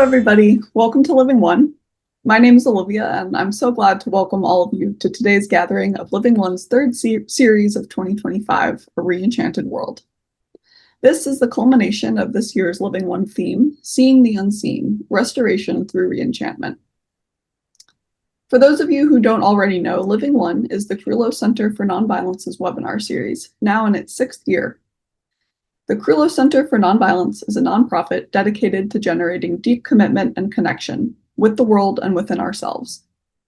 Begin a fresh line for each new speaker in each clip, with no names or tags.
everybody. Welcome to Living One. My name is Olivia, and I'm so glad to welcome all of you to today's gathering of Living One's third series of 2025, A Re-Enchanted World. This is the culmination of this year's Living One theme, Seeing the Unseen, Restoration through Re-Enchantment. For those of you who don't already know, Living One is the Carr-Gomm Center for Nonviolence's webinar series, now in its 6th year. The Carr-Gomm Center for Nonviolence is a nonprofit dedicated to generating deep commitment and connection with the world and within ourselves,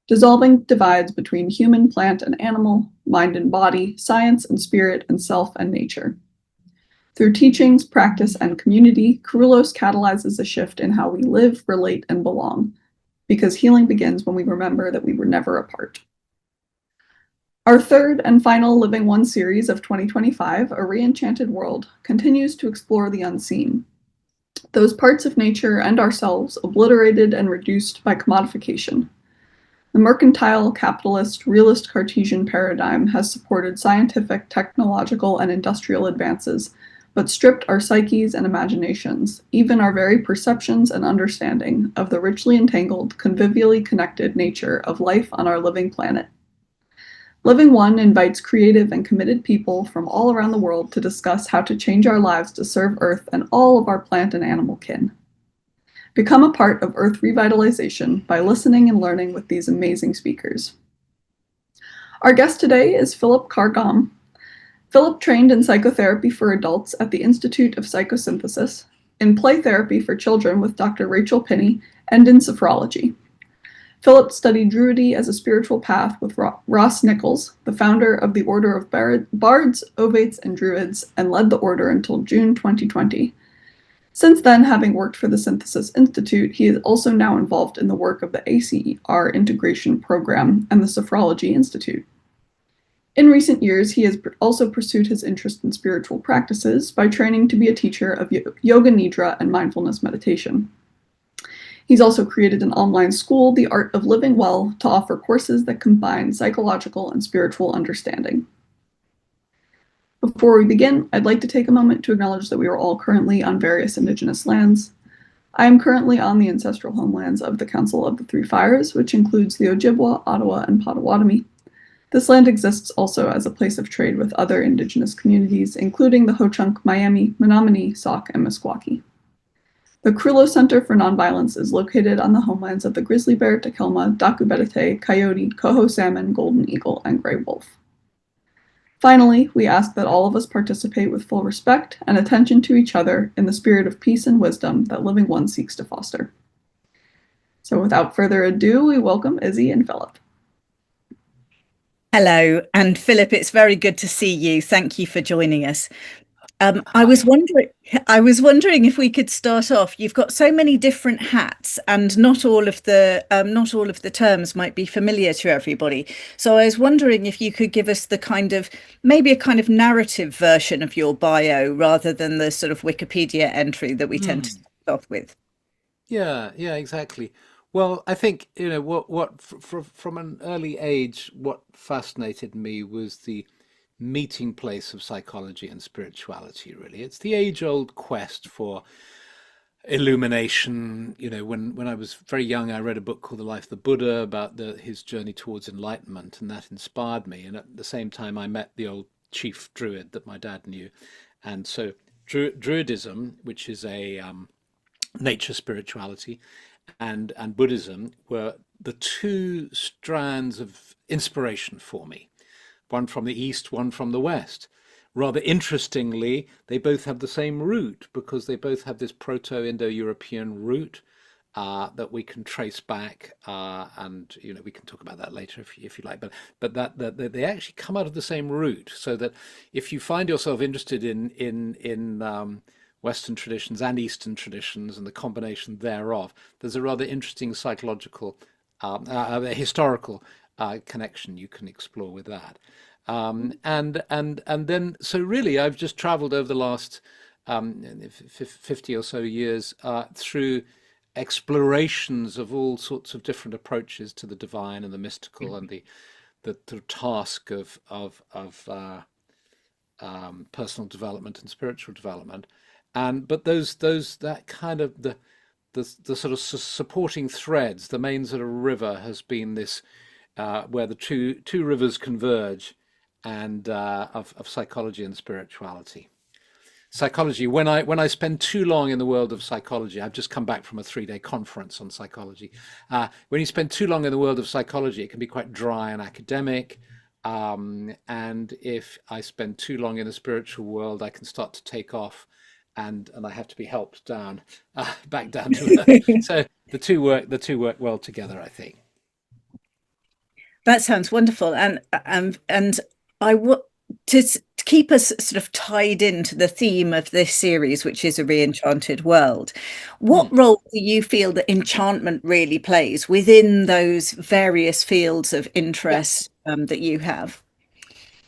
dissolving divides between human, plant, and animal, mind and body, science and spirit, and self and nature. Through teachings, practice, and community, Carr-Gomm catalyzes a shift in how we live, relate, and belong, because healing begins when we remember that we were never apart. Our third and final Living One series of 2025, A Re-Enchanted World, continues to explore the unseen, those parts of nature and ourselves obliterated and reduced by commodification. The mercantile, capitalist, realist Cartesian paradigm has supported scientific, technological, and industrial advances, but stripped our psyches and imaginations, even our very perceptions and understanding of the richly entangled, convivially connected nature of life on our living planet. Living One invites creative and committed people from all around the world to discuss how to change our lives to serve Earth and all of our plant and animal kin. Become a part of Earth revitalization by listening and learning with these amazing speakers. Our guest today is Philip Carr-Gomm. Philip trained in psychotherapy for adults at the Institute of Psychosynthesis, in play therapy for children with Dr. Rachel Pinney, and in sophrology. Philip studied Druidry as a spiritual path with Ross Nichols, the founder of the Order of Bards, Ovates, and Druids, and led the order until June 2020. Since then, having worked for the Synthesis Institute, he is also now involved in the work of the ACR Integration Program and the Sophrology Institute. In recent years, he has also pursued his interest in spiritual practices by training to be a teacher of yoga nidra and mindfulness meditation. He's also created an online school, The Art of Living Well, to offer courses that combine psychological and spiritual understanding. Before we begin, I'd like to take a moment to acknowledge that we are all currently on various Indigenous lands. I am currently on the ancestral homelands of the Council of the Three Fires, which includes the Ojibwa, Ottawa, and Potawatomi. This land exists also as a place of trade with other Indigenous communities, including the Ho-Chunk, Miami, Menominee, Sauk, and Meskwaki. The Carr-Gomm Center for Nonviolence is located on the homelands of the grizzly bear, takelma, daku-betite, coyote, coho salmon, golden eagle, and gray wolf. Finally, we ask that all of us participate with full respect and attention to each other in the spirit of peace and wisdom that Living One seeks to foster. So without further ado, we welcome Izzy and Philip.
Hello, and Philip, it's very good to see you. Thank you for joining us. I was wondering if we could start off. You've got so many different hats, and not all of the terms might be familiar to everybody. So I was wondering if you could give us maybe a kind of narrative version of your bio rather than the sort of Wikipedia entry that we tend to start off with.
Yeah, exactly. Well, I think, from an early age, what fascinated me was the meeting place of psychology and spirituality, really. It's the age-old quest for illumination. When I was very young, I read a book called The Life of the Buddha about his journey towards enlightenment, and that inspired me. And at the same time, I met the old chief druid that my dad knew. And so Druidism, which is a nature spirituality, and Buddhism were the two strands of inspiration for me, one from the East, one from the West. Rather interestingly, they both have the same root because they both have this Proto-Indo-European root that we can trace back, and we can talk about that later if you like. But that they actually come out of the same root, so that if you find yourself interested in Western traditions and Eastern traditions and the combination thereof, there's a rather interesting psychological, historical connection you can explore with that. And then, so really, I've just traveled over the last 50 or so years through explorations of all sorts of different approaches to the divine and the mystical and the task of personal development and spiritual development. But that kind of the the sort of supporting threads, the main sort of river has been this where the two rivers converge, and of psychology and spirituality. Psychology. When I spend too long in the world of psychology, I've just come back from a 3-day conference on psychology. When you spend too long in the world of psychology, it can be quite dry and academic. And if I spend too long in the spiritual world, I can start to take off, and I have to be helped down, back down to earth. So the two work well together, I think.
That sounds wonderful, and I would to keep us sort of tied into the theme of this series, which is a re-enchanted world. What
Mm.
role do you feel that enchantment really plays within those various fields of
Yeah.
interest that you have?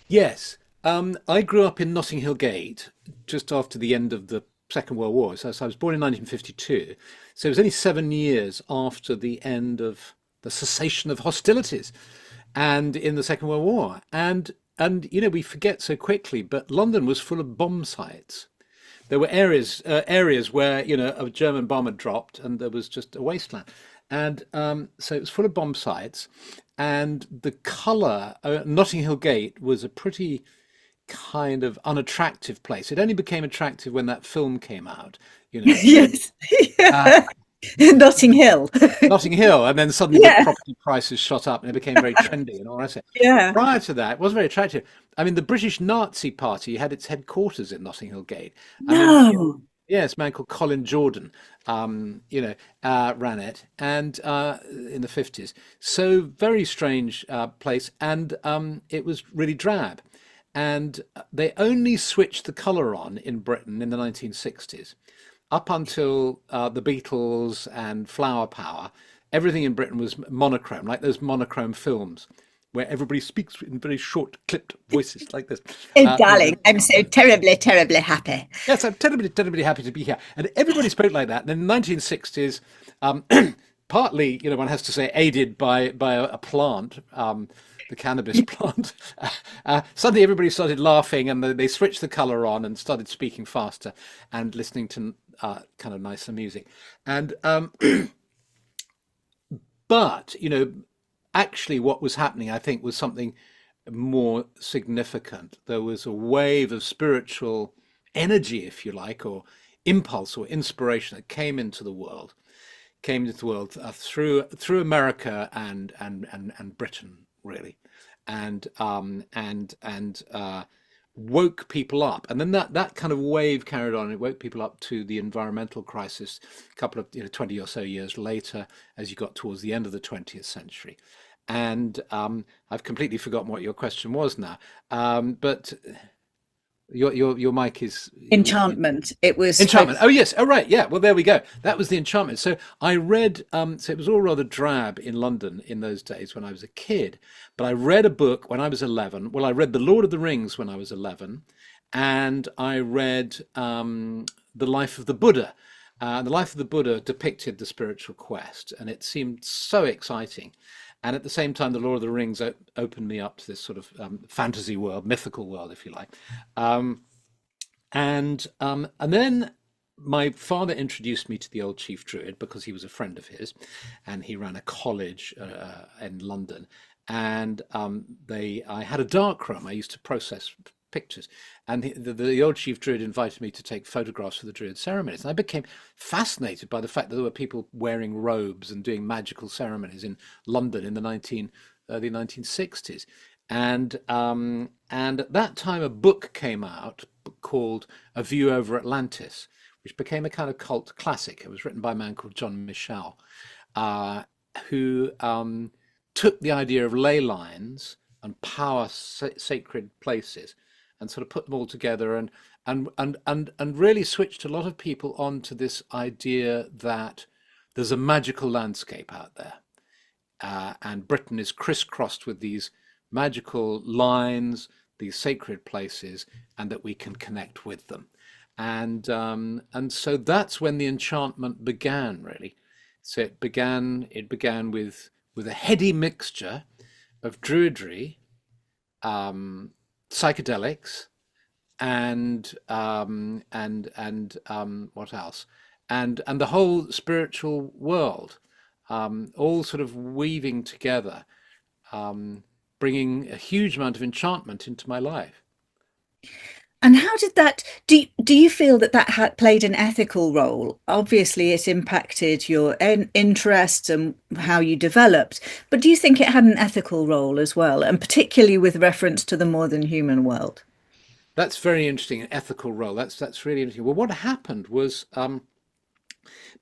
Yes. I grew up in Notting Hill Gate just after the end of the Second World War. So I was born in 1952. So it was only 7 years after the end of the cessation of hostilities and in the Second World War. And we forget so quickly, but London was full of bomb sites. There were areas where a German bomb had dropped, and there was just a wasteland, and so it was full of bomb sites. And the colour, Notting Hill Gate was a pretty kind of unattractive place. It only became attractive when that film came out, you know.
Yes.
Uh,
Yeah. Notting Hill.
Notting Hill, and then suddenly the
Yeah.
property prices shot up and it became very trendy and all that.
Yeah.
Prior to that, it wasn't very attractive. I mean, the British Nazi Party had its headquarters in Notting Hill Gate. I mean,
No.
yes, a man called Colin Jordan, ran it, and in the 50s. So very strange place, and it was really drab. And they only switched the colour on in Britain in the 1960s. Up until the Beatles and Flower Power, everything in Britain was monochrome, like those monochrome films where everybody speaks in very short, clipped voices like this.
Oh,
Uh, you know,
darling, I'm so terribly, terribly happy.
yes, I'm terribly, terribly happy to be here. And everybody spoke like that. And in the 1960s, um, partly, one has to say, aided by a plant, the cannabis plant, suddenly everybody started laughing, and they switched the color on and started speaking faster and listening to kind of nicer music. And but actually, what was happening, I think, was something more significant. There was a wave of spiritual energy, if you like, or impulse or inspiration that came into the world through America and Britain, really, and woke people up. And then that kind of wave carried on. It woke people up to the environmental crisis a couple of 20 or so years later, as you got towards the end of the 20th century. And I've completely forgotten what your question was now. But your mic is
Enchantment. It was
enchantment.
focused.
Oh yes. Oh right. Yeah. Well, there we go. That was the enchantment. So I read. So it was all rather drab in London in those days when I was a kid. But I read a book when I was 11. Well, I read The Lord of the Rings when I was 11, and I read The Life of the Buddha. The Life of the Buddha depicted the spiritual quest, and it seemed so exciting. And at the same time, The Lord of the Rings opened me up to this sort of fantasy world, mythical world, if you like. Um, and then my father introduced me to the old chief druid because he was a friend of his, and he ran a college in London. And I had a dark room. I used to process pictures, and the old chief druid invited me to take photographs for the druid ceremonies. And I became fascinated by the fact that there were people wearing robes and doing magical ceremonies in London in the early 1960s. And at that time, a book came out called A View Over Atlantis, which became a kind of cult classic. It was written by a man called John Michel, who took the idea of ley lines and power sacred places and sort of put them all together, and really switched a lot of people onto this idea that there's a magical landscape out there, and Britain is crisscrossed with these magical lines, these sacred places, and that we can connect with them. And so that's when the enchantment began, really. So it began with a heady mixture of Druidry, psychedelics, and what else? and the whole spiritual world, all sort of weaving together, bringing a huge amount of enchantment into my life.
And how did that, do you feel that that had played an ethical role? Obviously, it impacted your interests and how you developed, but do you think it had an ethical role as well, and particularly with reference to the more than human world?
That's very interesting, an ethical role. That's really interesting. Well, what happened was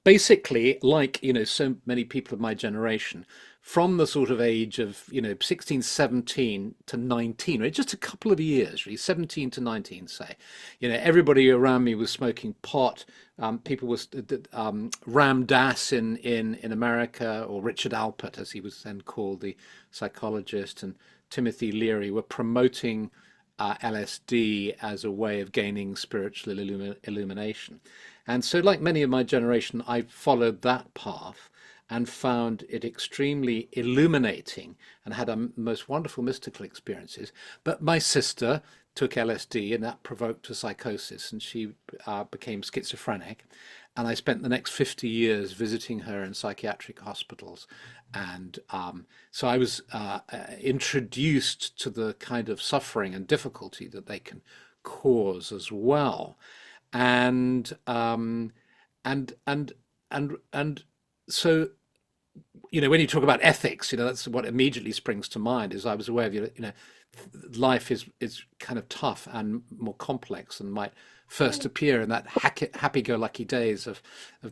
basically, like, so many people of my generation, from the sort of age of, 16, 17 to 19, right, just a couple of years, really, 17 to 19, say, everybody around me was smoking pot. People was Ram Dass in America, or Richard Alpert, as he was then called, the psychologist, and Timothy Leary were promoting LSD as a way of gaining spiritual illumination. And so, like many of my generation, I followed that path and found it extremely illuminating and had a most wonderful mystical experiences. But my sister took LSD and that provoked a psychosis, and she became schizophrenic. And I spent the next 50 years visiting her in psychiatric hospitals. And so I was introduced to the kind of suffering and difficulty that they can cause as well. And and so, when you talk about ethics, that's what immediately springs to mind. Is I was aware of, life is kind of tough and more complex than might first appear in that happy-go-lucky days of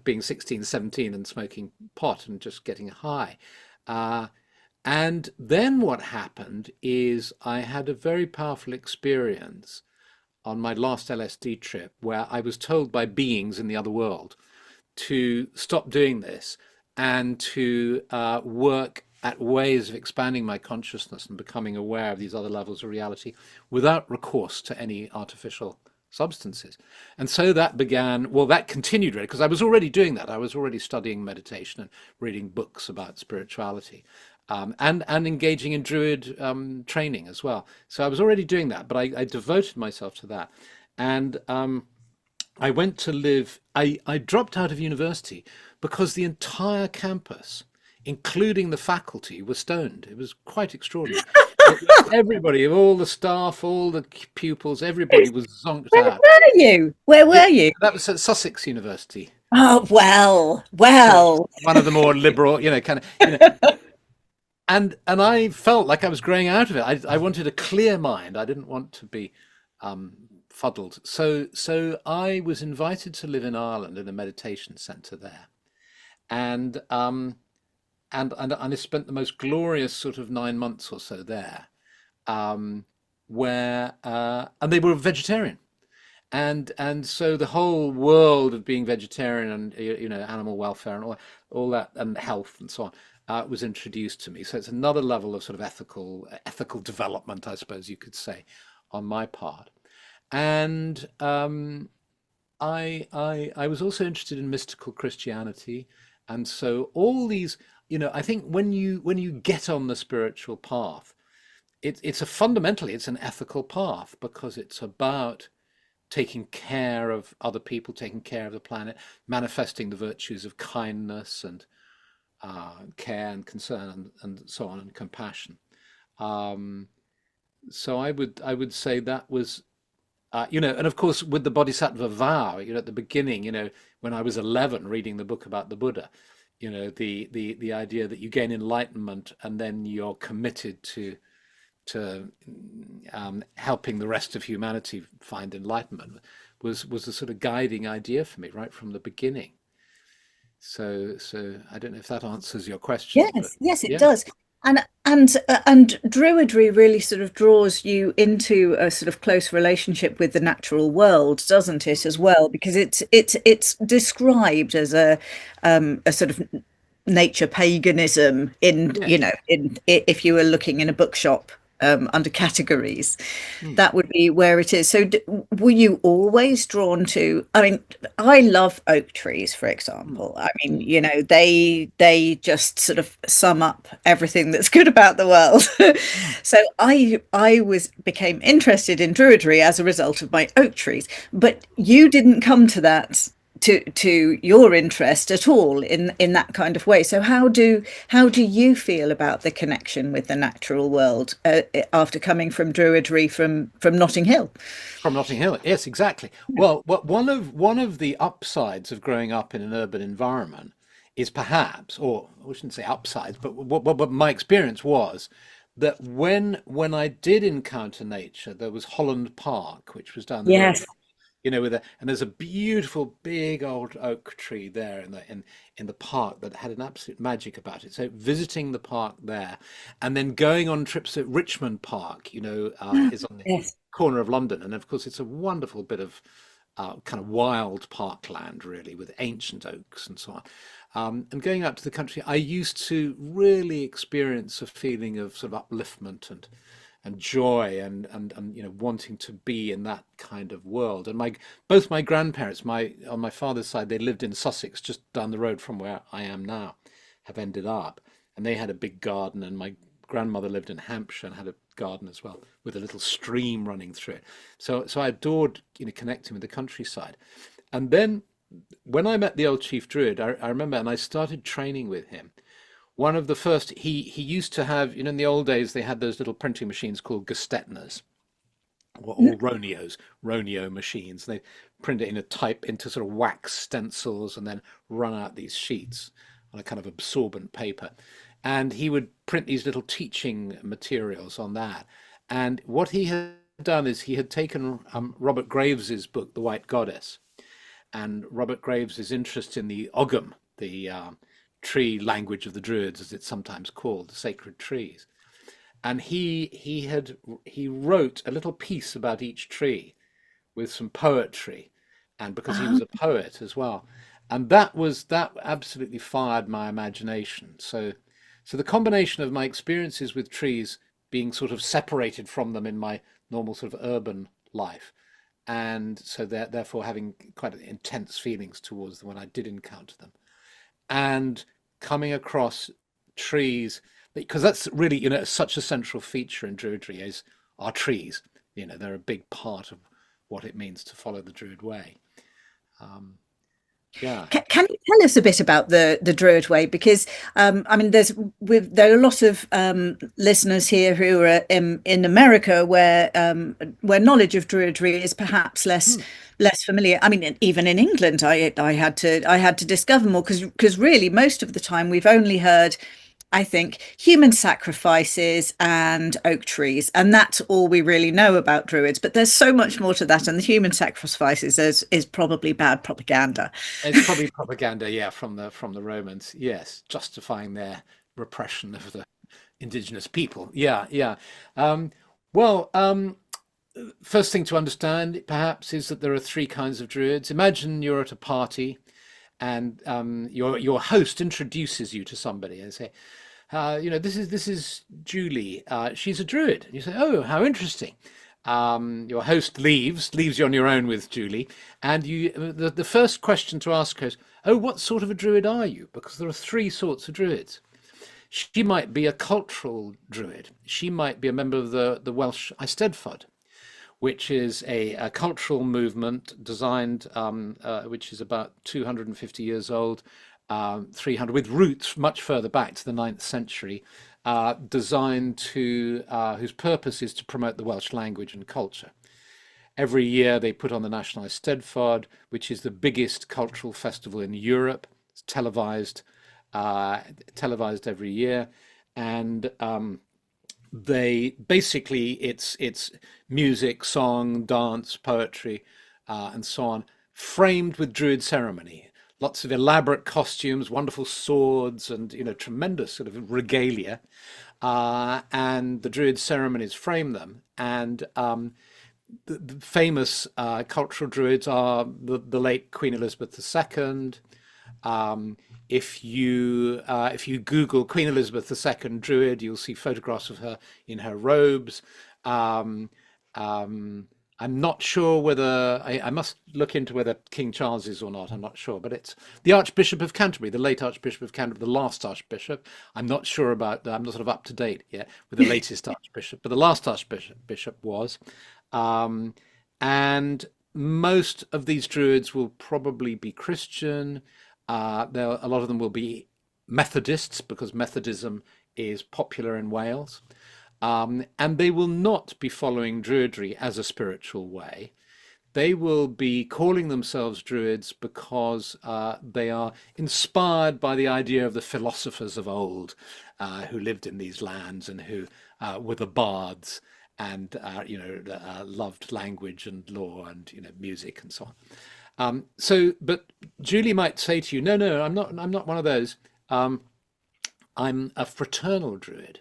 being 16, 17 and smoking pot and just getting high. And then what happened is I had a very powerful experience on my last LSD trip where I was told by beings in the other world to stop doing this and to work at ways of expanding my consciousness and becoming aware of these other levels of reality without recourse to any artificial substances. And so that began, well, that continued really, because I was already doing that. I was already studying meditation and reading books about spirituality, and engaging in Druid training as well. So I was already doing that, but I devoted myself to that. And I went to live, I dropped out of university because the entire campus, including the faculty, were stoned. It was quite extraordinary. Everybody, all the staff, all the pupils, everybody was zonked
Where
out.
were you? Where were you?
That was at Sussex University.
Oh, well,
So
well.
one of the more liberal, kind of, and I felt like I was growing out of it. I wanted a clear mind. I didn't want to be fuddled. So I was invited to live in Ireland in a meditation centre there, and I spent the most glorious sort of 9 months or so there, where and they were vegetarian, and so the whole world of being vegetarian and animal welfare and all that and health and so on was introduced to me. So it's another level of sort of ethical development, I suppose you could say, on my part. And I was also interested in mystical Christianity, and so all these, I think when you get on the spiritual path, it's an ethical path because it's about taking care of other people, taking care of the planet, manifesting the virtues of kindness and care and concern and so on, and compassion. Um, so I would say that was and of course with the Bodhisattva vow, at the beginning, when I was 11 reading the book about the Buddha, the idea that you gain enlightenment and then you're committed to helping the rest of humanity find enlightenment was a sort of guiding idea for me right from the beginning. So I don't know if that answers your question, but
Yes, it
yeah.
does. And Druidry really sort of draws you into a sort of close relationship with the natural world, doesn't it, as well? Because it's described as a sort of nature paganism in,
Yes.
if you were looking in a bookshop under categories,
Hmm.
that would be where it is. So were you always drawn to, I mean, I love oak trees, for
Hmm.
example. I mean, they just sort of sum up everything that's good about the world.
Hmm.
So I became interested in Druidry as a result of my oak trees. But you didn't come to that to your interest at all in that kind of way. So how do you feel about the connection with the natural world after coming from Druidry from Notting Hill?
From Notting Hill, yes, exactly. Well, one of the upsides of growing up in an urban environment is perhaps, or I shouldn't say upsides, but what my experience was that when I did encounter nature, there was Holland Park, which was down the road,
Yes.
and there's a beautiful big old oak tree there in the park that had an absolute magic about it. So visiting the park there, and then going on trips at Richmond Park, is on the
Yes.
corner of London, and of course it's a wonderful bit of kind of wild parkland, really, with ancient oaks and so on. And going out to the country, I used to really experience a feeling of sort of upliftment and joy and wanting to be in that kind of world. And both my grandparents, on my father's side, they lived in Sussex, just down the road from where I am now, have ended up, and they had a big garden. And my grandmother lived in Hampshire and had a garden as well, with a little stream running through it. So I adored connecting with the countryside. And then when I met the old chief druid, I remember, and I started training with him. One of the first, he used to have, in the old days, they had those little printing machines called Gestetners, or Roneo machines. They print it into sort of wax stencils and then run out these sheets on a kind of absorbent paper. And he would print these little teaching materials on that. And what he had done is he had taken Robert Graves's book, The White Goddess, and Robert Graves's interest in the Ogham, the tree language of the Druids, as it's sometimes called, the sacred trees. And he wrote a little piece about each tree with some poetry, and because he was a poet as well. And that absolutely fired my imagination. So the combination of my experiences with trees being sort of separated from them in my normal sort of urban life, and so therefore having quite intense feelings towards them when I did encounter them, and coming across trees, because that's really such a central feature in Druidry is our trees. They're a big part of what it means to follow the Druid way. Yeah.
Can you tell us a bit about the Druid way? Because I mean, there are a lot of listeners here who are in America where knowledge of Druidry is perhaps less familiar. I mean, even in England, I had to discover more because really most of the time we've only heard, I think, human sacrifices and oak trees, and that's all we really know about Druids. But there's so much more to that, and the human sacrifices is probably bad propaganda.
It's probably propaganda, yeah, from the Romans, yes, justifying their repression of the indigenous people. Yeah, yeah. Well, first thing to understand, perhaps, is that there are three kinds of druids. Imagine you're at a party, and your host introduces you to somebody and say, this is Julie. She's a druid. And you say, oh, how interesting. Your host leaves you on your own with Julie, and the first question to ask her is, oh, what sort of a druid are you? Because there are three sorts of druids. She might be a cultural druid. She might be a member of the Welsh Eisteddfod, which is a cultural movement designed, which is about 250 years old, 300, with roots much further back to the 9th century, designed whose purpose is to promote the Welsh language and culture. Every year they put on the National Eisteddfod, which is the biggest cultural festival in Europe. It's televised every year, and they basically it's music, song, dance, poetry, and so on, framed with Druid ceremony. Lots of elaborate costumes, wonderful swords, and tremendous sort of regalia. And the Druid ceremonies frame them. And the famous cultural Druids are the late Queen Elizabeth II. If you Google Queen Elizabeth II Druid, you'll see photographs of her in her robes. I'm not sure whether I must look into whether King Charles is or not. I'm not sure, but it's the Archbishop of Canterbury, the late Archbishop of Canterbury, the last Archbishop. I'm not sure about that. I'm not sort of up to date yet with the latest Archbishop, but the last Archbishop was, and most of these Druids will probably be Christian. A lot of them will be Methodists because Methodism is popular in Wales. And they will not be following Druidry as a spiritual way. They will be calling themselves Druids because they are inspired by the idea of the philosophers of old who lived in these lands and who were the bards and loved language and law and music and so on. But Julie might say to you, no, I'm not one of those. I'm a fraternal Druid.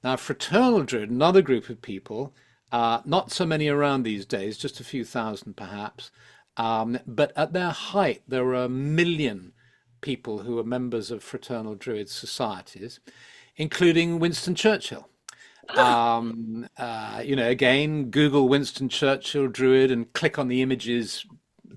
Now, fraternal Druid, another group of people, not so many around these days, just a few thousand perhaps, but at their height, there were 1 million people who were members of fraternal Druid societies, including Winston Churchill. Again, Google Winston Churchill Druid and click on the images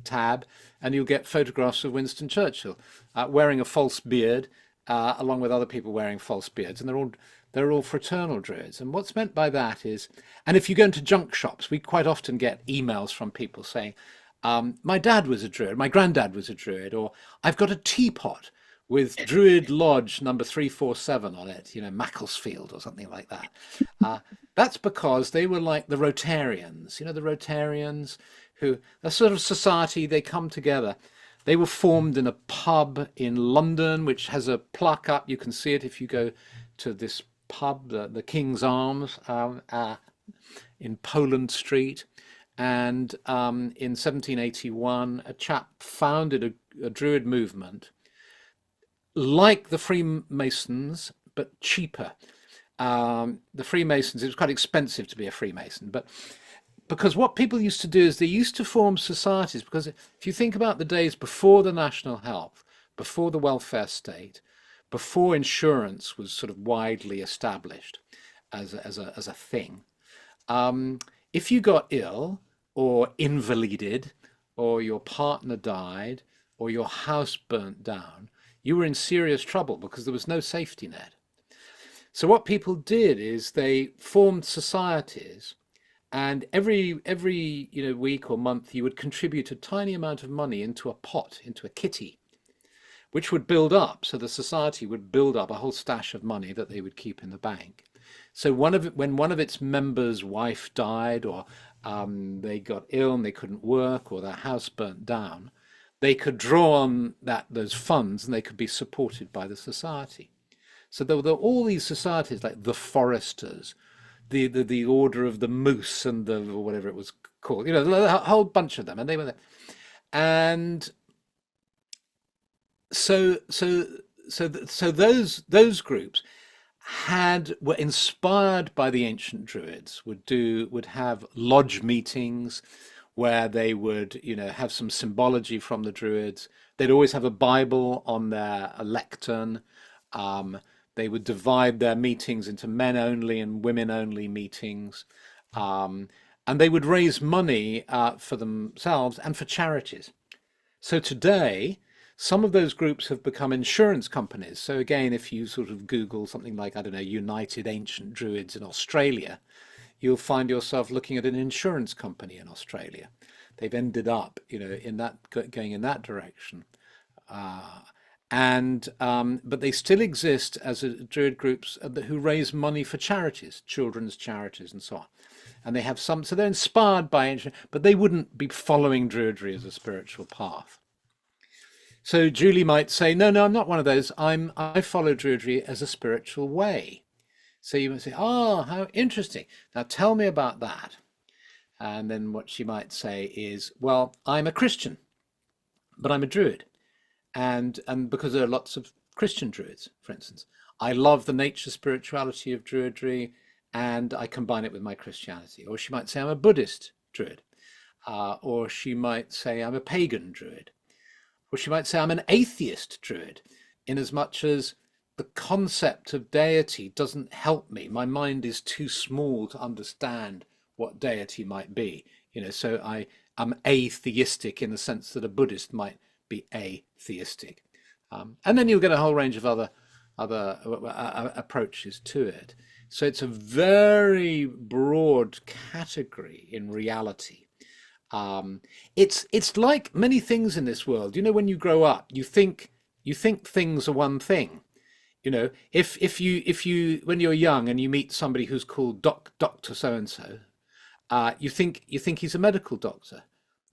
tab, and you'll get photographs of Winston Churchill wearing a false beard, along with other people wearing false beards, and they're all fraternal Druids. And what's meant by that is, and if you go into junk shops, we quite often get emails from people saying, my dad was a Druid, my granddad was a Druid, or I've got a teapot with Druid Lodge number 347 on it, Macclesfield or something like that. That's because they were like the Rotarians, the Rotarians who, a sort of society, they come together. They were formed in a pub in London, which has a plaque up. You can see it if you go to this pub, the King's Arms, in Poland Street. And in 1781, a chap founded a Druid movement like the Freemasons, but cheaper. The Freemasons, it was quite expensive to be a Freemason, but because what people used to do is they used to form societies, because if you think about the days before the national health, before the welfare state, before insurance was sort of widely established as a thing, if you got ill or invalided, or your partner died, or your house burnt down, you were in serious trouble because there was no safety net. So what people did is they formed societies, and every week or month you would contribute a tiny amount of money into a pot, into a kitty, which would build up. So the society would build up a whole stash of money that they would keep in the bank. So when one of its members' wife died, or they got ill and they couldn't work, or their house burnt down, they could draw on those funds and they could be supported by the society. So there were all these societies like the Foresters, the Order of the Moose, and or whatever it was called, a whole bunch of them, and they were there. And so those groups were inspired by the ancient Druids, would have lodge meetings where they would have some symbology from the Druids. They'd always have a Bible on their lectern. They would divide their meetings into men only and women only meetings, and they would raise money for themselves and for charities. So today, some of those groups have become insurance companies. So again, if you sort of Google something like, I don't know, United Ancient Druids in Australia, you'll find yourself looking at an insurance company in Australia. They've ended up, going in that direction. But they still exist as Druid groups who raise money for charities, children's charities and so on. And they have so they're inspired by ancient, but they wouldn't be following Druidry as a spiritual path. So Julie might say, no, I'm not one of those. I follow Druidry as a spiritual way. So you might say, oh, how interesting. Now tell me about that. And then what she might say is, well, I'm a Christian, but I'm a Druid. And because there are lots of Christian Druids, for instance. I love the nature spirituality of Druidry, and I combine it with my Christianity. Or she might say I'm a Buddhist Druid. Or she might say I'm a pagan Druid. Or she might say I'm an atheist Druid, in as much as the concept of deity doesn't help me. My mind is too small to understand what deity might be. So I'm atheistic in the sense that a Buddhist might be atheistic. And then you'll get a whole range of other approaches to it. So it's a very broad category in reality. Um, it's like many things in this world. You know, when you grow up, you think things are one thing. You know, if you when you're young and you meet somebody who's called Doctor so and so, you think he's a medical doctor,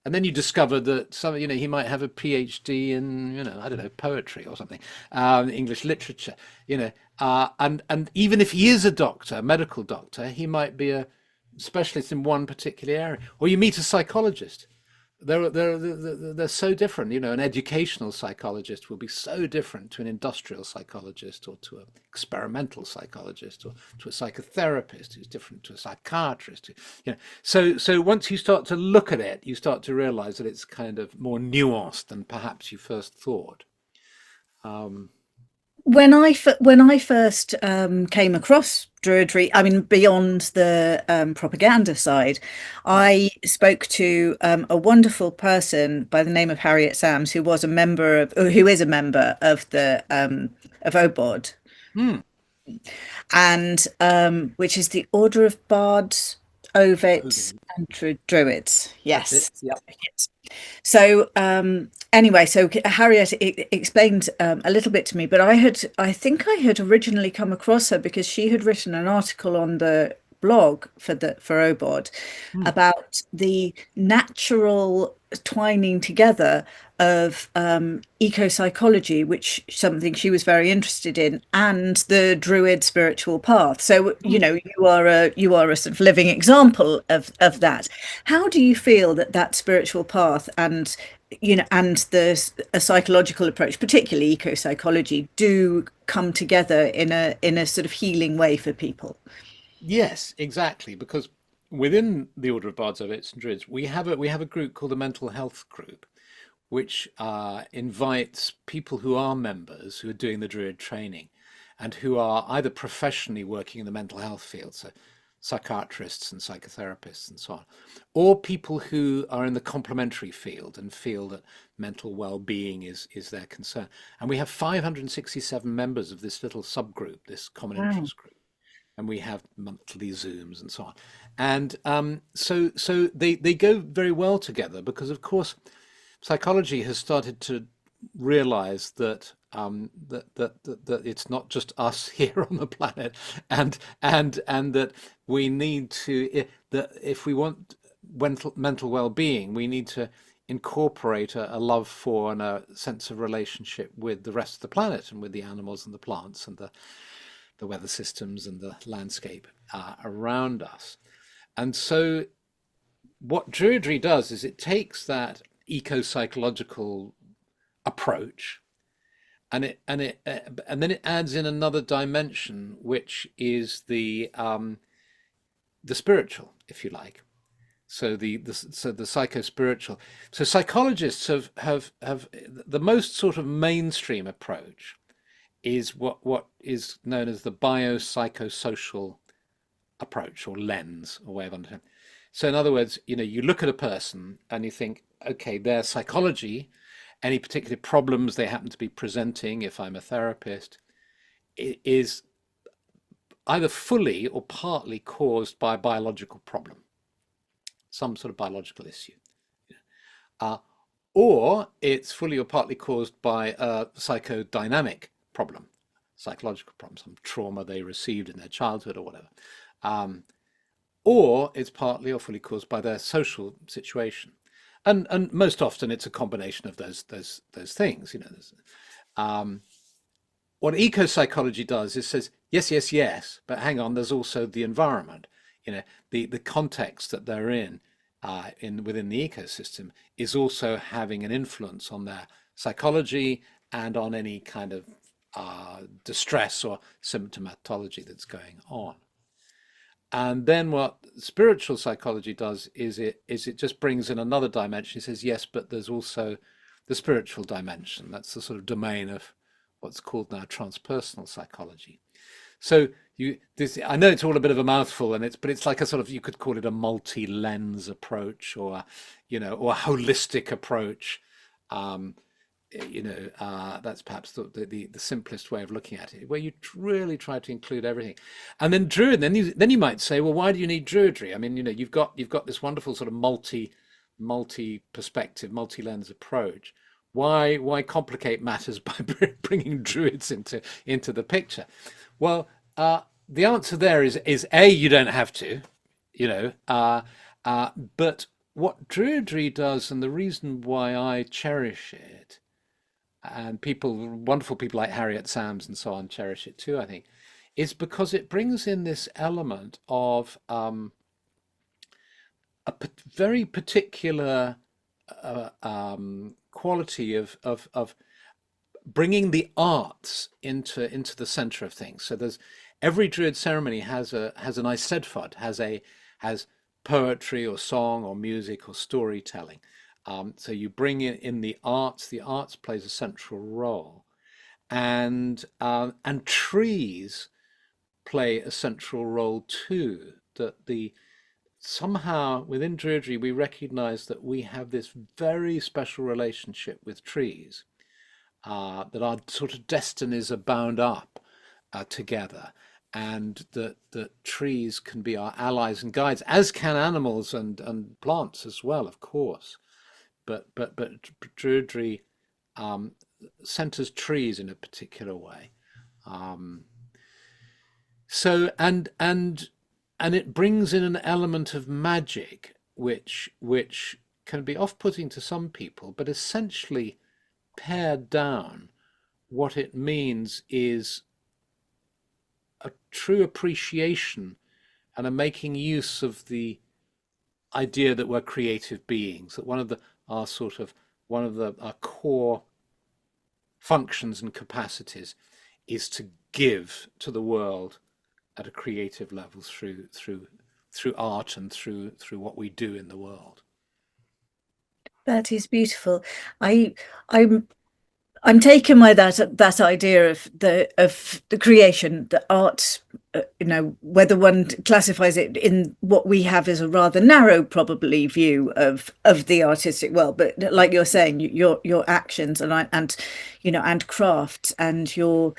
and then you discover that some, you know, he might have a PhD in, you know, I don't know, poetry or something, English literature, you know, and even if he is a doctor, a medical doctor, he might be a specialist in one particular area. Or you meet a psychologist. They're so different. You know, an educational psychologist will be so different to an industrial psychologist, or to an experimental psychologist, or to a psychotherapist who's different to a psychiatrist. You know, so once you start to look at it, you start to realize that it's kind of more nuanced than perhaps you first thought. Um,
When I first came across Druidry, I mean, beyond the propaganda side, I spoke to a wonderful person by the name of Harriet Sams, who was a member of, or who is a member of the of OBOD,
hmm,
and which is the Order of Bards, Ovates,
okay,
and Druids.
that's it.
Yes.
Yep.
Yes. So anyway, so Harriet explained a little bit to me, but I think I had originally come across her because she had written an article on the blog for OBOD
Hmm.
about the natural twining together of eco-psychology, which something she was very interested in, and the Druid spiritual path. So, you
Hmm.
know, you are a sort of living example of that. How do you feel that that spiritual path and, you know, and a psychological approach, particularly eco-psychology, do come together in a sort of healing way for people?
Yes, exactly. Because within the Order of Bards, Ovates, and Druids, we have a group called the Mental Health Group, which invites people who are members who are doing the Druid training, and who are either professionally working in the mental health field, so psychiatrists and psychotherapists and so on, or people who are in the complementary field and feel that mental well-being is their concern. And we have 567 members of this little subgroup, this common
Wow.
interest group, and we have monthly Zooms and so on. And so they go very well together, because of course psychology has started to realize that that it's not just us here on the planet, and that we need to, that if we want mental well-being, we need to incorporate a love for and a sense of relationship with the rest of the planet, and with the animals and the plants and the weather systems and the landscape around us. And so what Druidry does is it takes that eco-psychological approach, and then it adds in another dimension, which is the spiritual, if you like. So the psycho-spiritual. So psychologists have the most sort of mainstream approach is what is known as the biopsychosocial approach, or lens, or way of understanding. So in other words, you know, you look at a person and you think, okay, their psychology, any particular problems they happen to be presenting, if I'm a therapist, is either fully or partly caused by a biological problem, some sort of biological issue. Uh, or it's fully or partly caused by a psychodynamic problem, psychological problem, some trauma they received in their childhood or whatever. Um, or it's partly or fully caused by their social situation. And most often it's a combination of those things. You know, what eco psychology does is says yes, yes, yes, but hang on, there's also the environment. You know, the context that they're in within the ecosystem is also having an influence on their psychology, and on any kind of distress or symptomatology that's going on. And then what spiritual psychology does is it just brings in another dimension. It says, yes, but there's also the spiritual dimension. That's the sort of domain of what's called now transpersonal psychology. So I know it's all a bit of a mouthful, and it's like a sort of, you could call it a multi-lens approach, or or a holistic approach. Um, that's perhaps the simplest way of looking at it, where you really try to include everything. And then you might say, well, why do you need Druidry? I mean, you've got this wonderful sort of multi-perspective, multi-lens approach, why complicate matters by bringing druids into the picture? Well, the answer there is A, you don't have to, you know, but what Druidry does, and the reason why I cherish it, and wonderful people like Harriet Sams and so on cherish it too, I think, is because it brings in this element of very particular quality of bringing the arts into the center of things. So there's every Druid ceremony has an Eisteddfod, has poetry or song or music or storytelling. So you bring in the arts. The arts plays a central role, and trees play a central role too. That somehow within Druidry we recognize that we have this very special relationship with trees, that our sort of destinies are bound up together, and that trees can be our allies and guides, as can animals and plants as well, of course. But Druidry centers trees in a particular way. So and it brings in an element of magic, which can be off-putting to some people, but essentially pared down, what it means is a true appreciation and a making use of the idea that we're creative beings, that one of our core functions and capacities is to give to the world at a creative level through art and through what we do in the world.
That is beautiful. I'm taken by that idea of the creation, the art, whether one classifies it in what we have as a rather narrow, probably view of the artistic world, but like you're saying, your actions and crafts, and you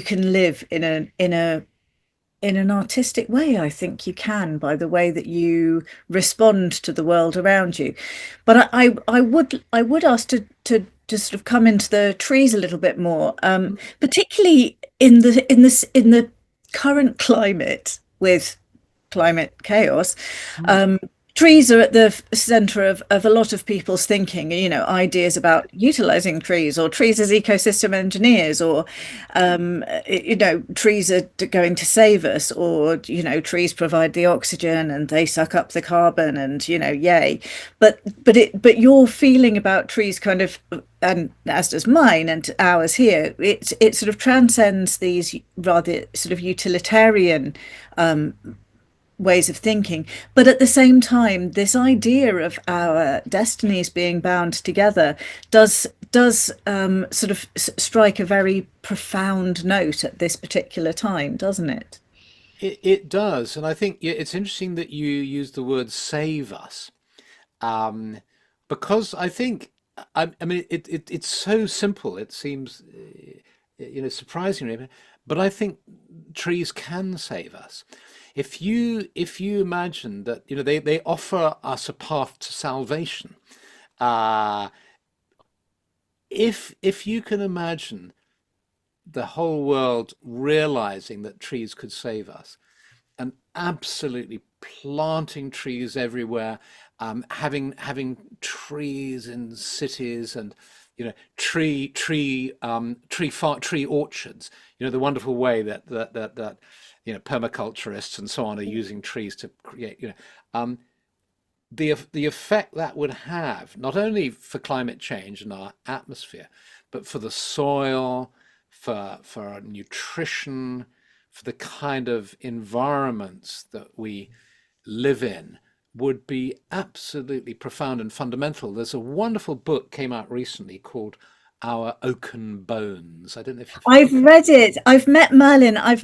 can live in an artistic way. I think you can, by the way that you respond to the world around you. But I would ask to just sort of come into the trees a little bit more, particularly in the current climate with climate chaos. Trees are at the center of a lot of people's thinking, ideas about utilizing trees, or trees as ecosystem engineers, or, trees are going to save us, or, trees provide the oxygen and they suck up the carbon and, yay. But your feeling about trees kind of, and as does mine and ours here, it sort of transcends these rather sort of utilitarian ways of thinking, but at the same time, this idea of our destinies being bound together does sort of strike a very profound note at this particular time, doesn't it?
It does, and I think it's interesting that you use the word "save us," because I think I mean it's so simple. It seems surprisingly, but I think trees can save us. If you imagine that they offer us a path to salvation, if you can imagine the whole world realizing that trees could save us, and absolutely planting trees everywhere, having trees in cities, and tree orchards, the wonderful way that permaculturists and so on are using trees to create, the effect that would have, not only for climate change and our atmosphere, but for the soil, for our nutrition, for the kind of environments that we live in, would be absolutely profound and fundamental. There's a wonderful book came out recently called Our Oaken Bones. I don't know if
I've read it. I've met Merlin. I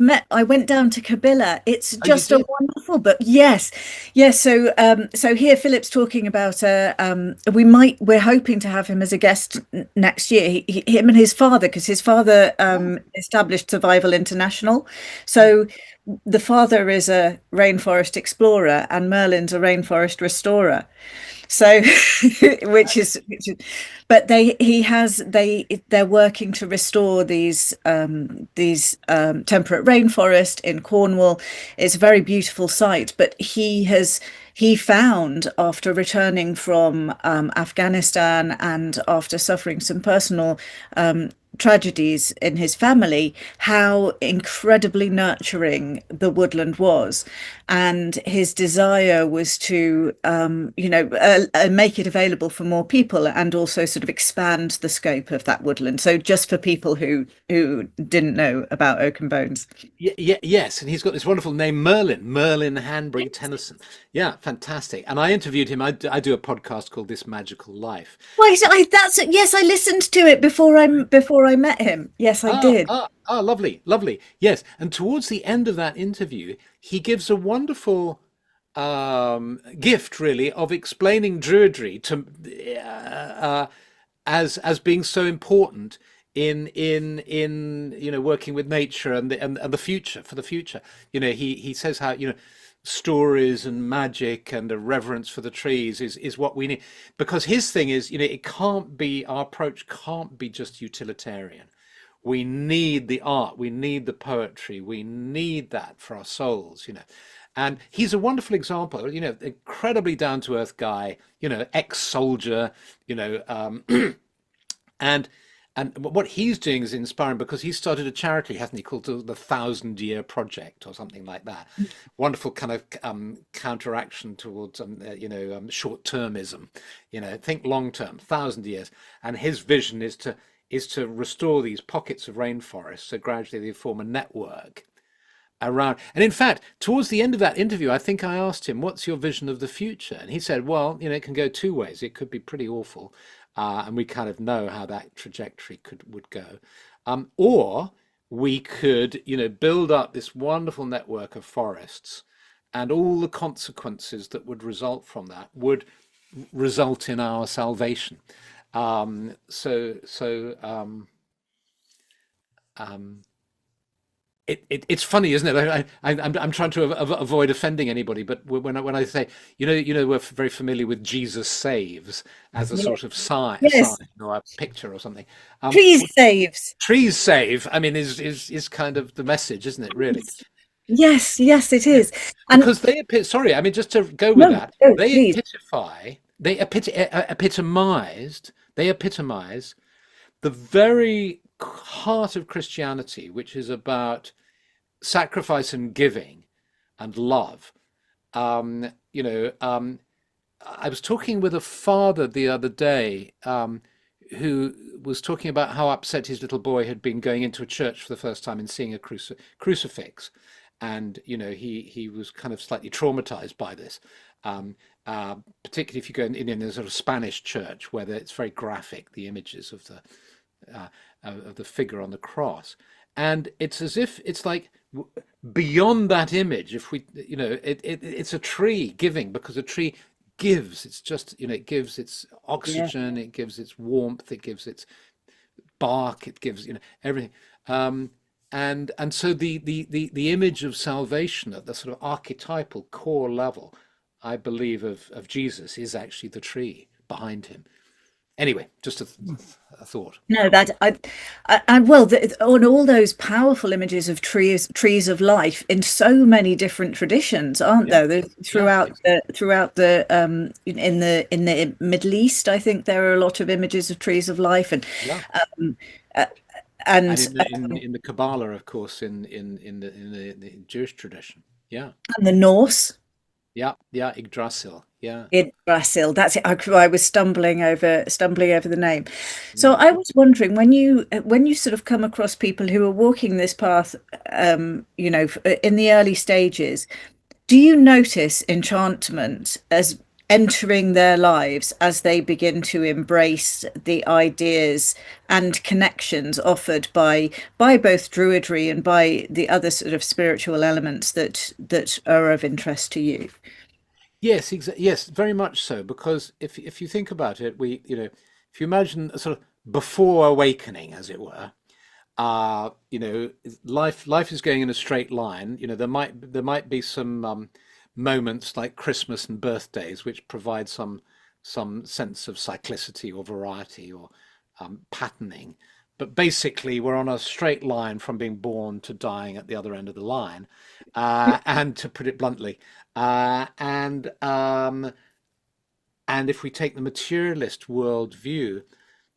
went down to Kabila. It's just a wonderful book. Yes. So here Philip's talking about we're hoping to have him as a guest next year. Him and his father, because his father established Survival International. So the father is a rainforest explorer and Merlin's a rainforest restorer. So, but they're working to restore these temperate rainforest in Cornwall. It's a very beautiful site, but he found after returning from Afghanistan and after suffering some personal tragedies in his family, how incredibly nurturing the woodland was. And his desire was to, make it available for more people and also sort of expand the scope of that woodland. So just for people who didn't know about Oak and Bones.
Yes, and he's got this wonderful name, Merlin Hanbury Tennyson. Yeah, fantastic. And I interviewed him. I do a podcast called This Magical Life.
Well, yes, I listened to it before I met him. Yes, I did.
Lovely, lovely. Yes, and towards the end of that interview, he gives a wonderful gift, really, of explaining Druidry to as being so important in working with nature and the future for the future. He says how stories and magic and a reverence for the trees is what we need, because his thing is, it can't be, our approach can't be just utilitarian. We need the art, we need the poetry, we need that for our souls. And he's a wonderful example, incredibly down-to-earth guy, ex-soldier, and what he's doing is inspiring, because he started a charity, hasn't he, called the 1,000 Year Project or something like that. Wonderful kind of counteraction towards short-termism. Think long-term, 1,000 years. And his vision is to restore these pockets of rainforest, so gradually they form a network around. And in fact, towards the end of that interview, I think I asked him, "What's your vision of the future?" And he said, "Well, it can go two ways. It could be pretty awful." And we kind of know how that trajectory would go. Or we could, build up this wonderful network of forests, and all the consequences that would result from that would result in our salvation. Um, so, so um, it's funny, isn't it? I'm trying to avoid offending anybody, but when I say, we're very familiar with Jesus saves as a
Yeah.
sort of sign
Yes,
or a picture or something.
trees saves.
Trees save, I mean, is kind of the message, isn't it? Really,
Yes, yes, it
yeah.
is. And
Because sorry, I mean, just to go with
no,
that,
no,
they
please.
epitify, they epitomize the very heart of Christianity, which is about sacrifice and giving and love. Um, you know, um, I was talking with a father the other day, who was talking about how upset his little boy had been going into a church for the first time and seeing a crucifix. And, he was kind of slightly traumatized by this. Um, Particularly if you go in a sort of Spanish church where it's very graphic, the images uh, of the figure on the cross. And it's as if it's like beyond that image, if we, it's a tree giving, because a tree gives. It's just, it gives its
Yeah,
oxygen, it gives its warmth, it gives its bark, it gives, everything. Um, and so the image of salvation at the sort of archetypal core level, I believe, of Jesus is actually the tree behind him. Anyway, just a thought.
no, that well, on all those powerful images of trees of life in so many different traditions, aren't
Yeah,
there?
yeah,
Throughout the in the Middle East, I think there are a lot of images of trees of life,
yeah.
um, uh,
And
and
in the Kabbalah, of course, in the Jewish tradition. Yeah,
and the Norse.
yeah, yeah. Yggdrasil. Yeah.
In Brazil, that's it. I was stumbling over the name. So
Mm.
I was wondering, when you sort of come across people who are walking this path, in the early stages, do you notice enchantment as entering their lives as they begin to embrace the ideas and connections offered by both Druidry and by the other sort of spiritual elements that are of interest to you?
Yes, yes, very much so. Because if you think about it, if you imagine a sort of before awakening, as it were, You know, life is going in a straight line. You know, there might be some moments like Christmas and birthdays which provide some sense of cyclicity or variety or patterning. But basically, we're on a straight line from being born to dying at the other end of the line, and to put it bluntly, uh, and um, and if we take the materialist worldview,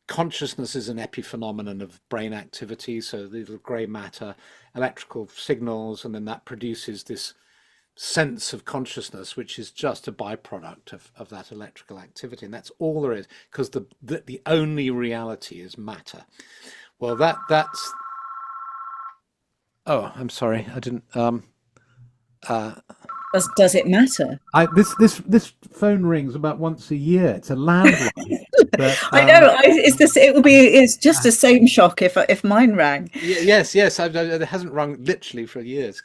consciousness is an epiphenomenon of brain activity, so the little grey matter, electrical signals, and then that produces this sense of consciousness, which is just a byproduct of that electrical activity. And that's all there is, because the only reality is matter. Well, that's. Oh, I'm sorry, I didn't. Uh,
Does it matter?
this phone rings about once a year. It's a landline, but
I know. It's this. It will be. It's just the same shock if mine rang.
yes, it hasn't rung literally for years.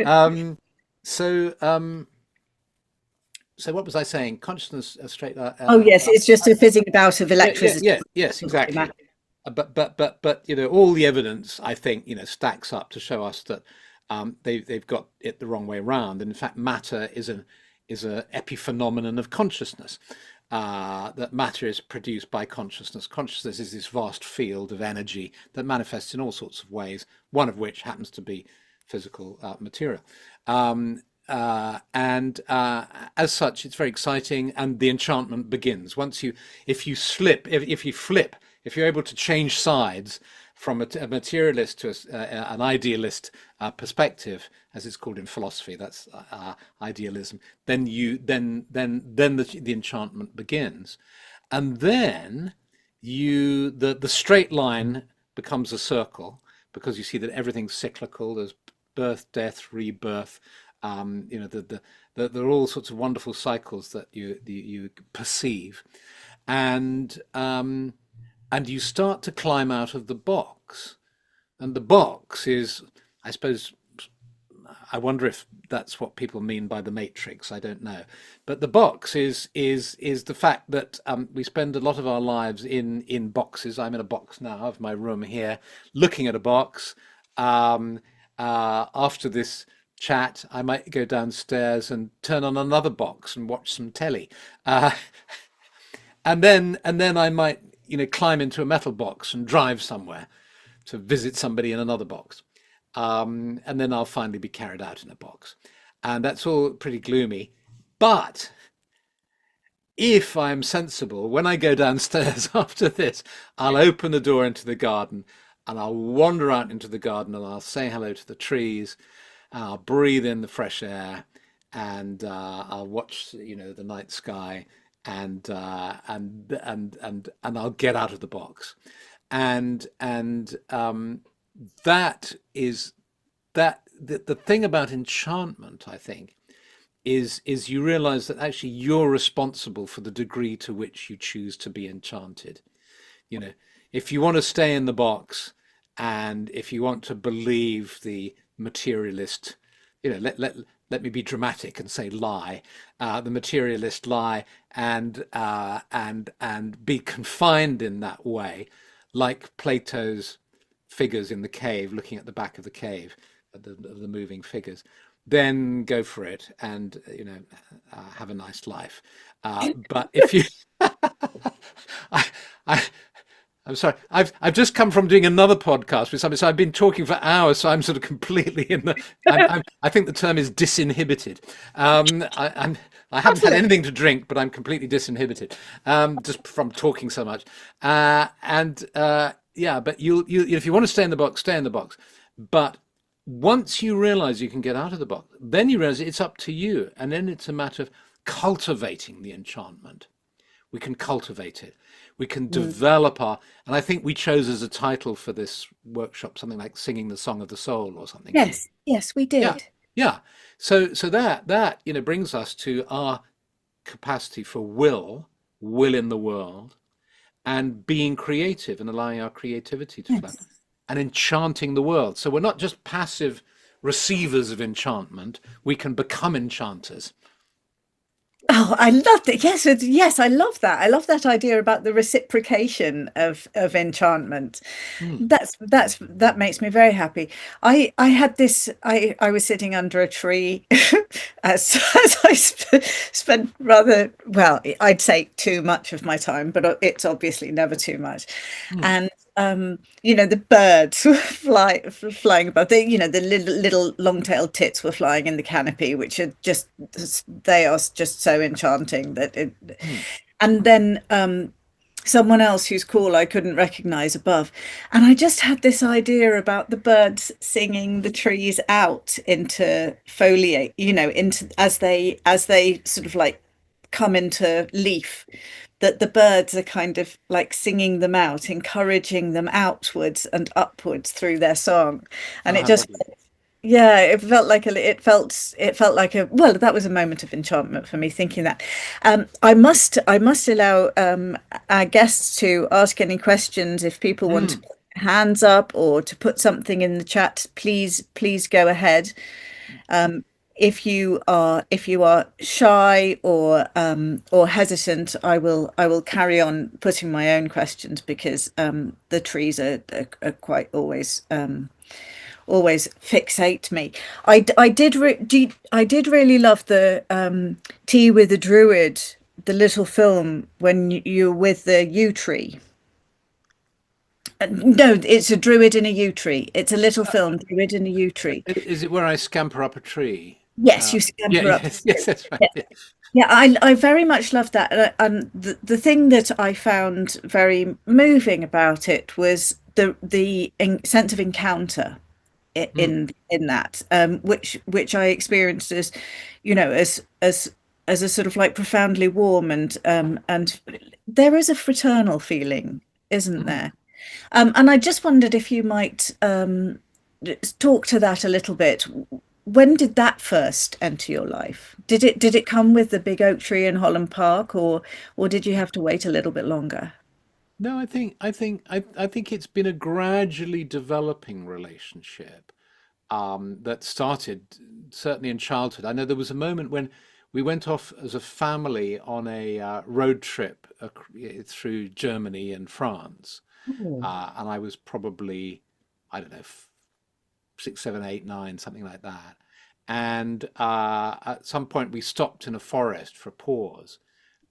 Um, so so what was I saying? Consciousness, straight.
Oh yes, it's just a fizzing about of electricity.
Yes, exactly. But you know, all the evidence, I think, you know, stacks up to show us that they've got it the wrong way around. And in fact, matter is a epiphenomenon of consciousness. That matter is produced by consciousness. Consciousness is this vast field of energy that manifests in all sorts of ways, one of which happens to be physical material. And as such, it's very exciting, and the enchantment begins. If you slip, if you flip, if you're able to change sides from a materialist to an idealist perspective, as it's called in philosophy, that's idealism. Then the enchantment begins, and then the straight line becomes a circle, because you see that everything's cyclical. There's birth, death, rebirth. You know, there are all sorts of wonderful cycles that you perceive, and you start to climb out of the box. And the box is, I suppose, I wonder if that's what people mean by the matrix. I don't know, but the box is the fact that we spend a lot of our lives in boxes. I'm in a box now. I have my room here, looking at a box. After this chat, I might go downstairs and turn on another box and watch some telly, and then I might, you know, climb into a metal box and drive somewhere to visit somebody in another box, and then I'll finally be carried out in a box, and that's all pretty gloomy. But if I'm sensible, when I go downstairs after this, I'll open the door into the garden, and I'll wander out into the garden, and I'll say hello to the trees, and I'll breathe in the fresh air, and I'll watch, you know, the night sky, and I'll get out of the box, and that is the thing about enchantment, I think, is you realize that actually you're responsible for the degree to which you choose to be enchanted. You know, if you want to stay in the box, and if you want to believe the materialist, you know, let me be dramatic and say lie, the materialist lie, and be confined in that way, like Plato's figures in the cave, looking at the back of the cave, at the moving figures, then go for it, and you know, have a nice life. But if you, I, I, I'm sorry. I've just come from doing another podcast with somebody, so I've been talking for hours. So I'm sort of completely in the. I think the term is disinhibited. I haven't had anything to drink, but I'm completely disinhibited, just from talking so much. Yeah, but you if you want to stay in the box, stay in the box. But once you realize you can get out of the box, then you realize it's up to you, and then it's a matter of cultivating the enchantment. We can cultivate it. We can develop and I think we chose as a title for this workshop something like "Singing the Song of the Soul" or something.
Yes, we did.
Yeah. So that you know brings us to our capacity for will in the world, and being creative and allowing our creativity to flow, and enchanting the world. So we're not just passive receivers of enchantment. We can become enchanters.
Oh, I love that. Yes, yes, I love that. I love that idea about the reciprocation of enchantment.
Mm,
That makes me very happy. I had this. I was sitting under a tree as I spent rather well. I'd say too much of my time, but it's obviously never too much.
mm.
And the birds were flying above. The little long-tailed tits were flying in the canopy, which are just they are just so enchanting that it.
Mm.
And then someone else whose call I couldn't recognize above. And I just had this idea about the birds singing the trees out into foliate, into as they sort of like come into leaf, that the birds are kind of like singing them out, encouraging them outwards and upwards through their song. And
Ah,
it
how
just
lovely.
yeah, it felt like a well, that was a moment of enchantment for me thinking that. I must allow our guests to ask any questions if people want to
Mm.
put their hands up or to put something in the chat. Please go ahead. If you are shy or hesitant, I will carry on putting my own questions because the trees are quite always fixate me. I did really love the Tea with a Druid, the little film when you're with the yew tree. No, it's a druid in a yew tree. It's a little film, Druid in a yew tree.
Is it where I scamper up a tree?
Yes, you
Yeah,
scamper up.
yes, yes, that's right.
Yeah,
Yeah.
yeah, I very much love that. And the thing that I found very moving about it was the sense of encounter
Mm,
in that, which I experienced as, as a sort of like profoundly warm and there is a fraternal feeling, isn't
mm.
there? And I just wondered if you might talk to that a little bit. When did that first enter your life? Did it come with the big oak tree in Holland Park, or did you have to wait a little bit longer?
No, I think it's been a gradually developing relationship that started certainly in childhood. I know there was a moment when we went off as a family on a road trip through Germany and France,
Oh.
and I was probably, I don't know, 6, 7, 8, 9, something like that. And at some point, we stopped in a forest for a pause.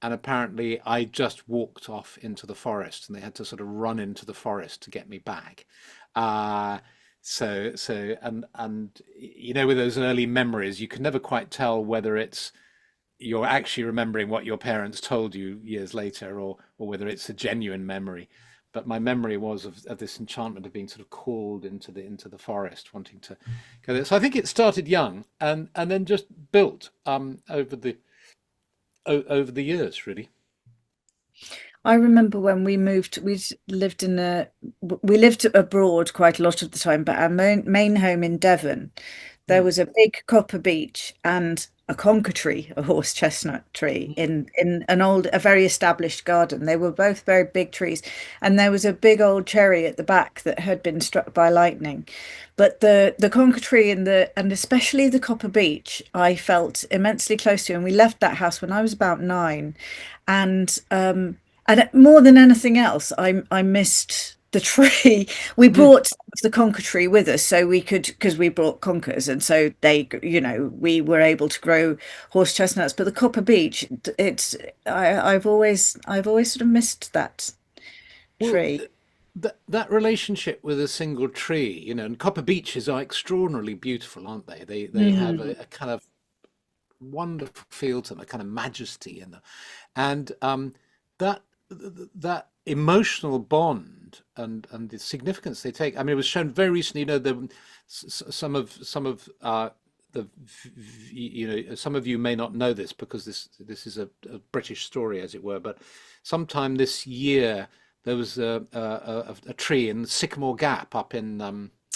And apparently, I just walked off into the forest, and they had to sort of run into the forest to get me back. Uh, and with those early memories, you can never quite tell whether it's you're actually remembering what your parents told you years later, or whether it's a genuine memory. But my memory was of this enchantment of being sort of called into the forest, wanting to go there. So I think it started young and then just built over the years, really.
I remember when we moved, we lived abroad quite a lot of the time, but our main home in Devon, there
Mm,
was a big copper beech and a conker tree, a horse chestnut tree
mm,
in a very established garden. They were both very big trees, and there was a big old cherry at the back that had been struck by lightning. But the conker tree and especially the copper beech, I felt immensely close to, and we left that house when I was about 9, and more than anything else, I missed the tree. We
mm.
brought the conker tree with us so we could, because we brought conkers, and so we were able to grow horse chestnuts. But the copper beech, I've always sort of missed that
Well,
tree.
that relationship with a single tree, and copper beeches are extraordinarily beautiful, aren't they? They have
Mm,
a kind of wonderful feel to them, a kind of majesty in them, and that that emotional bond and the significance they take. I mean, it was shown very recently. Some of some of you may not know this because this is a British story, as it were. But sometime this year there was a tree in Sycamore Gap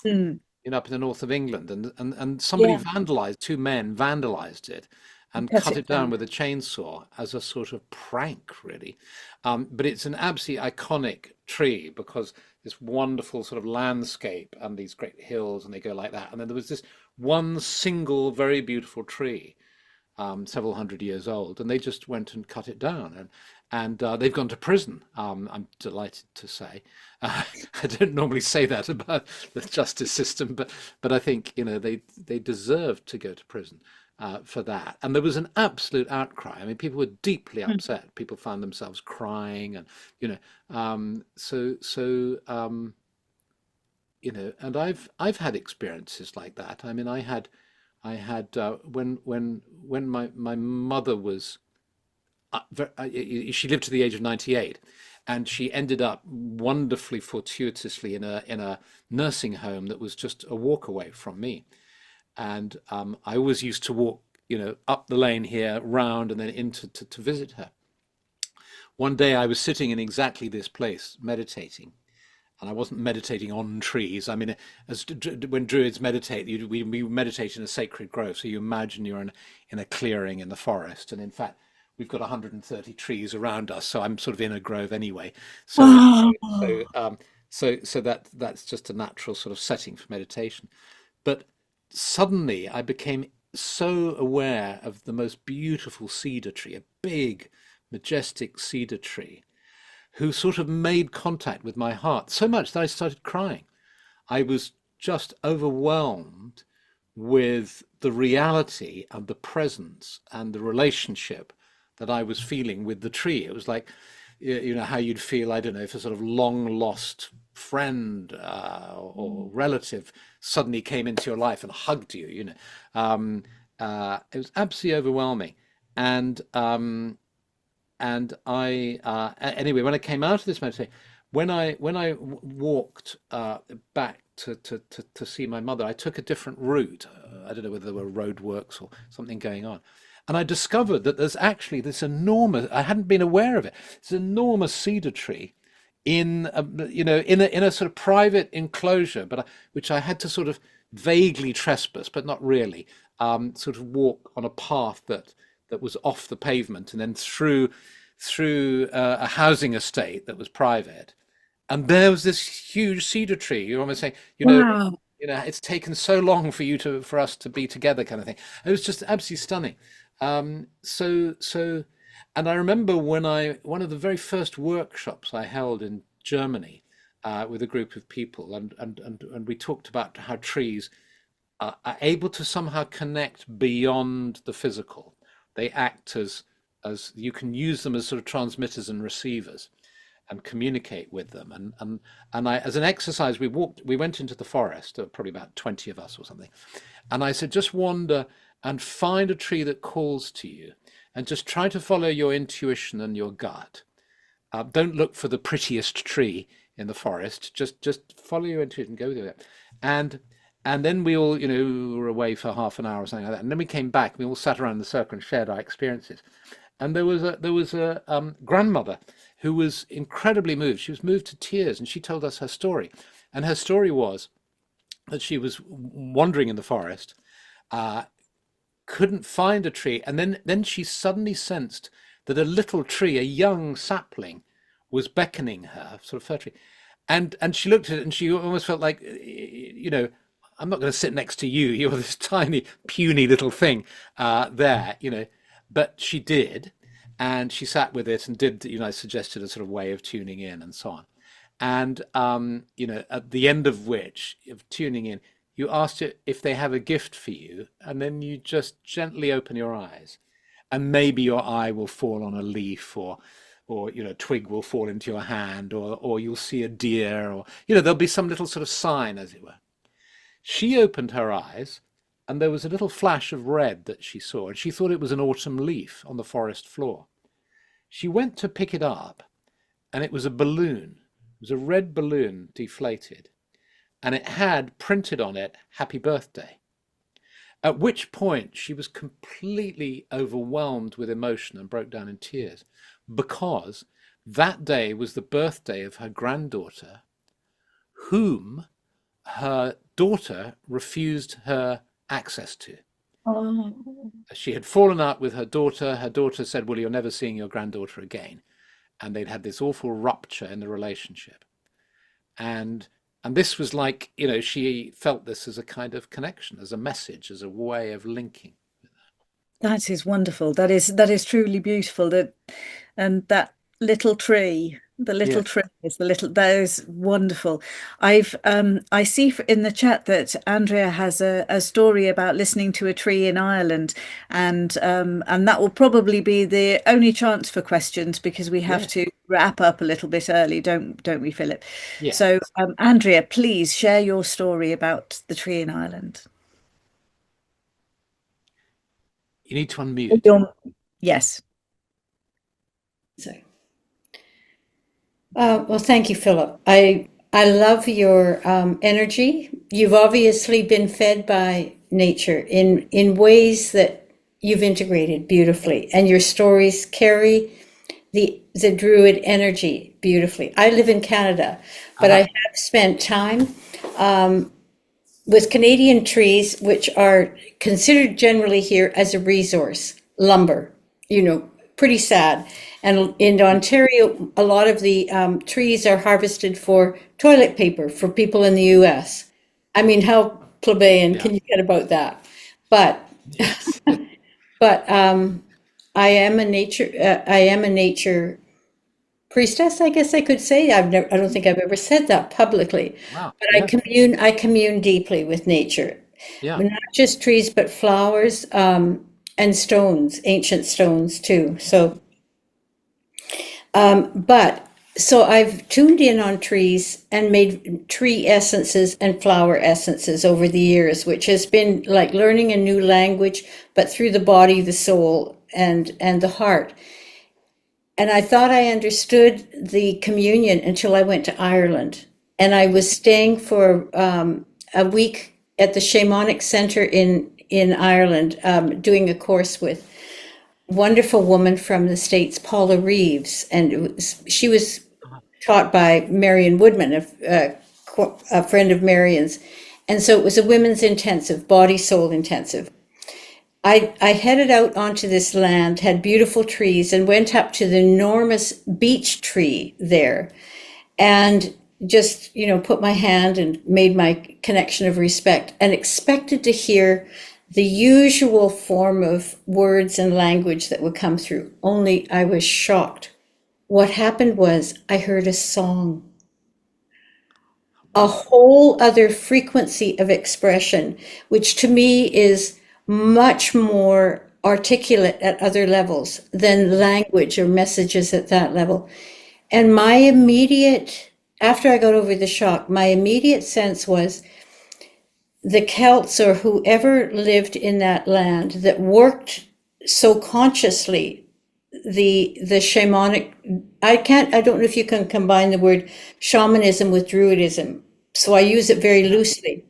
mm,
up in the north of England, and somebody
yeah,
vandalized, two men vandalized it and
cut
cut
it
it down
down.
with a chainsaw as a sort of prank, really. But it's an absolutely iconic tree because this wonderful sort of landscape and these great hills, and they go like that. And then there was this one single very beautiful tree. several hundred years old, and they just went and cut it down, and they've gone to prison. I'm delighted to say. I don't normally say that about the justice system, but I think they deserve to go to prison for that. And there was an absolute outcry. I mean, people were deeply upset. People found themselves crying, and you know, and I've had experiences like that. I mean, I had when my mother was she lived to the age of 98, and she ended up wonderfully fortuitously in a nursing home that was just a walk away from me. And I always used to walk, up the lane here, round, and then into to visit her. One day I was sitting in exactly this place, meditating, and I wasn't meditating on trees. I mean, when Druids meditate, we meditate in a sacred grove. So you imagine you're in a clearing in the forest, and in fact, we've got 130 trees around us. So I'm sort of in a grove anyway. So
Wow.
so that's just a natural sort of setting for meditation. But suddenly I became so aware of the most beautiful cedar tree, a big, majestic cedar tree, who sort of made contact with my heart so much that I started crying. I was just overwhelmed with the reality and the presence and the relationship that I was feeling with the tree. It was like, how you'd feel, I don't know, if a sort of long lost friend or relative suddenly came into your life and hugged you. It was absolutely overwhelming. And I anyway, when I came out of this meditation, when I walked back to see my mother, I took a different route. I don't know whether there were roadworks or something going on, and I discovered that there's actually this enormous. I hadn't been aware of it. This enormous cedar tree in in a sort of private enclosure, which I had to sort of vaguely trespass, but not really. Sort of walk on a path that was off the pavement, and then through a housing estate that was private. And there was this huge cedar tree. You're almost saying,
Wow.
it's taken so long for us to be together, kind of thing. It was just absolutely stunning. So, and I remember one of the very first workshops I held in Germany with a group of people, and we talked about how trees are able to somehow connect beyond the physical. They act as you can use them as sort of transmitters and receivers and communicate with them. And I, as an exercise, we went into the forest, there were probably about 20 of us or something. And I said, just wander and find a tree that calls to you, and just try to follow your intuition and your gut. Don't look for the prettiest tree in the forest. Just follow your intuition, go with it. And then we all, were away for half an hour or something like that. And then we came back. We all sat around the circle and shared our experiences. And there was a grandmother who was incredibly moved. She was moved to tears, and she told us her story. And her story was that she was wandering in the forest, couldn't find a tree, and then she suddenly sensed that a little tree, a young sapling, was beckoning her, sort of fir tree. And she looked at it, and she almost felt like, I'm not going to sit next to you. You're this tiny, puny little thing there, But she did, and she sat with it and did, suggested a sort of way of tuning in and so on. And, at the end of tuning in, you asked it if they have a gift for you, and then you just gently open your eyes, and maybe your eye will fall on a leaf, or a twig will fall into your hand, or you'll see a deer, or there'll be some little sort of sign, as it were. She opened her eyes, and there was a little flash of red that she saw, and she thought it was an autumn leaf on the forest floor. She went to pick it up, and it was a balloon. It was a red balloon, deflated, and it had printed on it, "Happy Birthday." At which point she was completely overwhelmed with emotion and broke down in tears, because that day was the birthday of her granddaughter, whom her daughter refused her access to.
Oh.
She had fallen out with her daughter. Her daughter said, well, you're never seeing your granddaughter again. And they'd had this awful rupture in the relationship. And this was like, she felt this as a kind of connection, as a message, as a way of linking with her.
That is wonderful. That is truly beautiful. That and that little tree, the little
Yeah,
tree is the little that is wonderful. I see in the chat that Andrea has a story about listening to a tree in Ireland, and that will probably be the only chance for questions because we have
yeah,
to wrap up a little bit early, don't we, Philip?
yeah.
So, Andrea, please share your story about the tree in Ireland.
You need to unmute.
Yes.
So, well, thank you, Philip. I love your energy. You've obviously been fed by nature in ways that you've integrated beautifully, and your stories carry the Druid energy beautifully. I live in Canada, but I
Uh-huh.
have spent time with Canadian trees, which are considered generally here as a resource, lumber, pretty sad. And in Ontario, a lot of the trees are harvested for toilet paper for people in the US. I mean, how plebeian
Yeah.
can you get about that? But,
Yes.
but I am a nature priestess, I guess I could say. I don't think I've ever said that publicly,
Wow.
but
Yeah.
I commune deeply with nature.
Yeah.
Not just trees, but flowers, and stones, ancient stones too. But so I've tuned in on trees and made tree essences and flower essences over the years, which has been like learning a new language, but through the body, the soul, and the heart. And I thought I understood the communion until I went to Ireland. And I was staying for a week at the Shamanic Center in Ireland, doing a course with a wonderful woman from the States, Paula Reeves. And she was taught by Marion Woodman, a friend of Marion's. And so it was a women's intensive, body soul intensive. I headed out onto this land, had beautiful trees, and went up to the enormous beech tree there and just, put my hand and made my connection of respect and expected to hear the usual form of words and language that would come through. Only I was shocked. What happened was I heard a song, a whole other frequency of expression, which to me is much more articulate at other levels than language or messages at that level. And after I got over the shock, my immediate sense was the Celts or whoever lived in that land that worked so consciously the shamanic, I don't know if you can combine the word shamanism with Druidism, so I use it very loosely.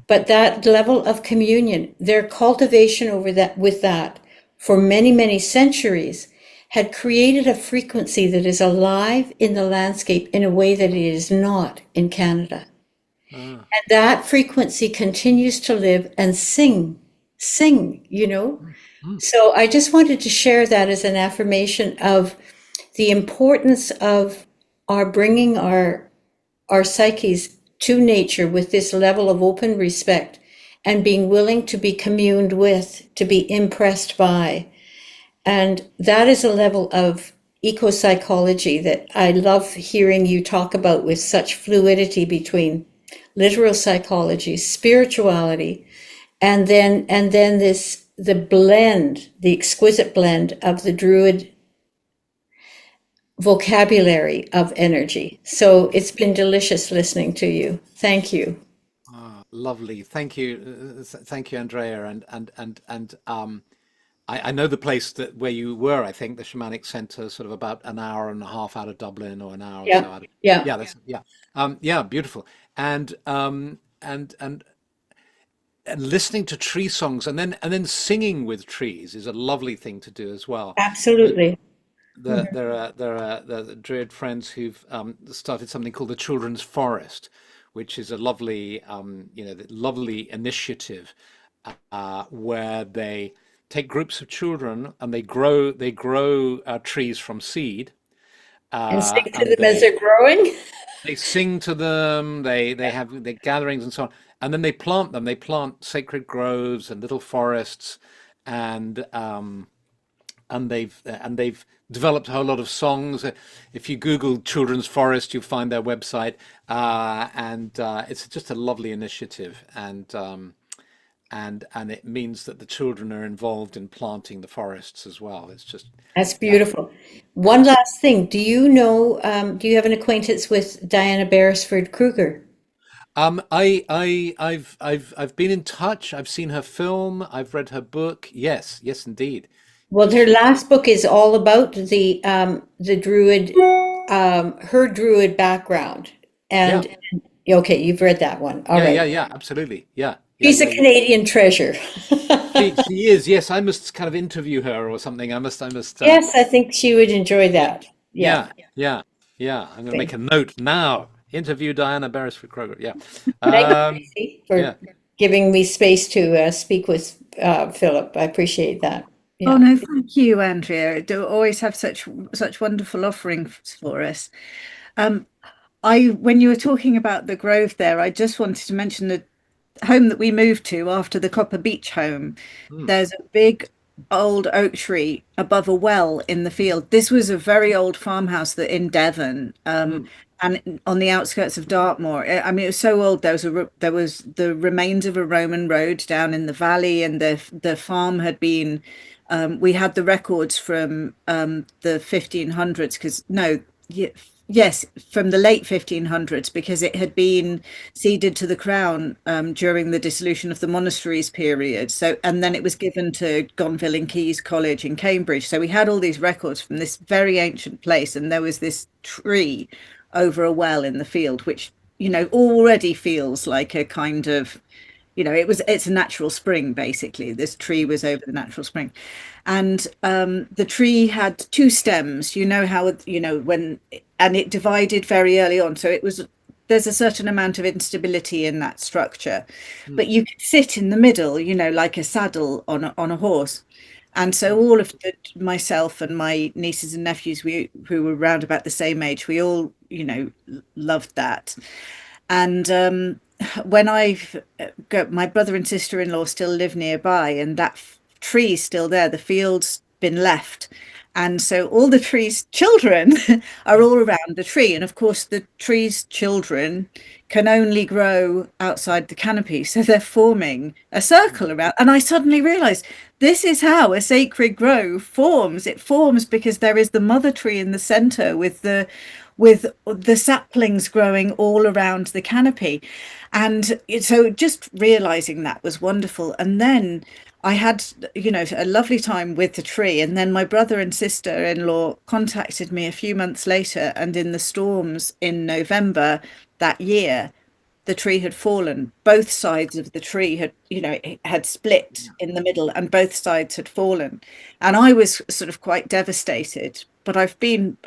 But that level of communion, their cultivation over that with that for many, many centuries had created a frequency that is alive in the landscape in a way that it is not in Canada.
Ah.
And that frequency continues to live and sing.
Mm.
So I just wanted to share that as an affirmation of the importance of our bringing our psyches to nature with this level of open respect and being willing to be communed with, to be impressed by. And that is a level of eco-psychology that I love hearing you talk about with such fluidity between literal psychology, spirituality, and then the exquisite blend of the Druid vocabulary of energy. So it's been delicious listening to you. Thank you.
Ah, lovely. Thank you. Thank you, Andrea. And I know the place that where you were, I think, the Shamanic Centre, sort of about an hour and a half out of Dublin or an hour or so
Yeah,
out of,
yeah,
yeah, that's, yeah. Yeah, beautiful. And, and listening to tree songs and then singing with trees is a lovely thing to do as well.
absolutely.
There are Druid friends who've started something called the Children's Forest, which is a lovely, lovely initiative where they take groups of children and they grow trees from seed,
And sing to
and
them as they're growing.
they sing to them. They have their gatherings and so on, and then they plant them. They plant sacred groves and little forests, and they've developed a whole lot of songs. If you Google Children's Forest, you'll find their website, and it's just a lovely initiative, and it means that the children are involved in planting the forests as well. It's just,
That's
yeah,
beautiful. One
yeah.
last thing. Do you know, do you have an acquaintance with Diana Beresford Kruger?
I've been in touch. I've seen her film. I've read her book. Yes, yes, indeed.
Well, her last book is all about the Druid, her Druid background.
Yeah,
And okay, you've read that one. All
yeah, yeah,
right.
yeah. Absolutely. Yeah, yeah,
She's
yeah,
a
yeah.
Canadian treasure.
She is. Yes, I must kind of interview her or something. I must.
Yes, I think she would enjoy
Yeah,
that. Yeah.
yeah, yeah, yeah. I'm going to make
Okay.
a note now. Interview Diana Beresford Kroger. Yeah,
Thank you,
um,
Tracy, for
yeah.
giving me space to speak with Philip. I appreciate that.
Oh
Yeah.
no, thank you, Andrea. Do always have such wonderful offerings for us. Um, I when you were talking about the grove there, I just wanted to mention the home that we moved to after the Copper Beach home.
Mm,
There's a big old oak tree above a well in the field. This was a very old farmhouse that in Devon,
mm,
and on the outskirts of Dartmoor. I mean, it was so old. There was the remains of a Roman road down in the valley, and the farm had been. We had the records from the 1500s because no, yes, from the late 1500s because it had been ceded to the crown during the dissolution of the monasteries period. So, and then it was given to Gonville and Caius College in Cambridge. So we had all these records from this very ancient place, and there was this tree over a well in the field, which already feels like a kind of it's a natural spring. Basically, this tree was over the natural spring, and the tree had two stems. How when and it divided very early on, so there's a certain amount of instability in that structure,
mm,
but you could sit in the middle, like a saddle on a horse. And so
mm,
all of myself and my nieces and nephews, who were around about the same age, we all loved that. And when I've got my brother and sister-in-law still live nearby, and that tree is still there, the field's been left. And so all the tree's children are
mm,
all around the tree. And of course, the tree's children can only grow outside the canopy. So they're forming a
mm,
circle around. And I suddenly realized this is how a sacred grove forms. It forms because there is the mother tree in the center with the saplings growing all around the canopy. And so just realizing that was wonderful. And then I had, a lovely time with the tree. And then my brother and sister-in-law contacted me a few months later, and in the storms in November that year, the tree had fallen. Both sides of the tree it had split in the middle, and both sides had fallen. And I was sort of quite devastated. But I've been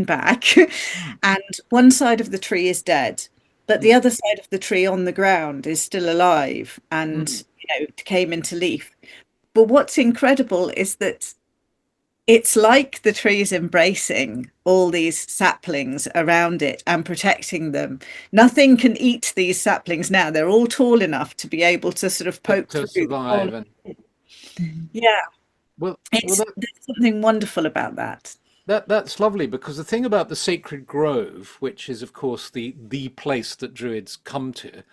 back,
mm,
and one side of the tree is dead, but the
mm,
other side of the tree on the ground is still alive and
mm.
came into leaf. But what's incredible is that it's like the tree's embracing all these saplings around it and protecting them. Nothing can eat these saplings now. They're all tall enough to be able to sort of poke
To
through the whole.
survive, and
Yeah,
well,
there's something wonderful about that.
that's lovely, because the thing about the sacred grove, which is of course the place that Druids come to,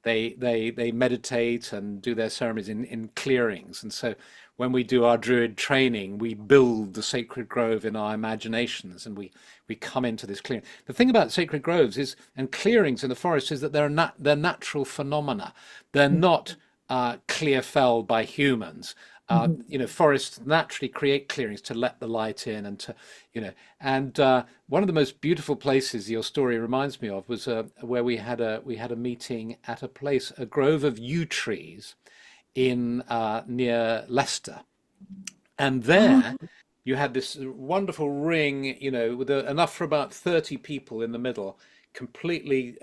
they meditate and do their ceremonies in clearings, and so when we do our Druid training, we build the sacred grove in our imaginations, and we come into this clearing. The thing about sacred groves is and clearings in the forest is that they're natural phenomena. They're not clear felled by humans. Forests naturally create clearings to let the light in, and and one of the most beautiful places your story reminds me of was where we had a meeting at a place, a grove of yew trees in near Leicester, and there you had this wonderful ring, with enough for about 30 people in the middle, completely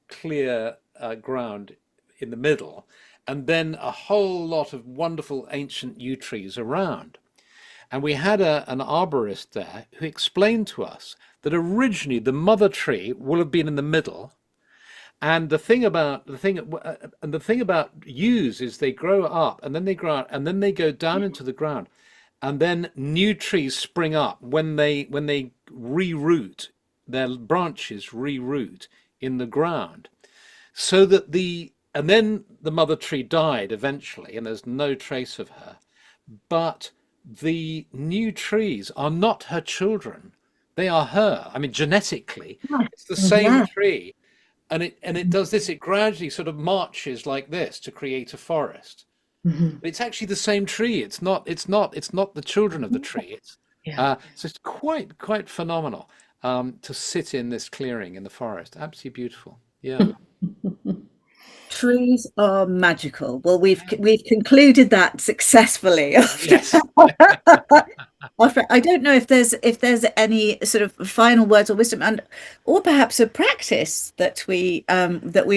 clear ground in the middle, and then a whole lot of wonderful ancient yew trees around. And we had an arborist there who explained to us that originally the mother tree will have been in the middle, And the thing about yews is they grow up and then they grow out and then they go down into the ground, and then new trees spring up when they reroot, their branches reroot in the ground, so that and then the mother tree died eventually, and there's no trace of her. But the new trees are not her children. They are her. I mean, genetically, it's the same
Yeah.
tree. And it does this, it gradually sort of marches like this to create a forest.
Mhm.
But it's actually the same tree. It's not the children of the tree.
Yeah.
So it's quite phenomenal to sit in this clearing in the forest. Absolutely beautiful. Yeah.
Trees are magical. Well, we've concluded that successfully.
Yes.
I don't know if there's any sort of final words or wisdom, and or perhaps a practice that we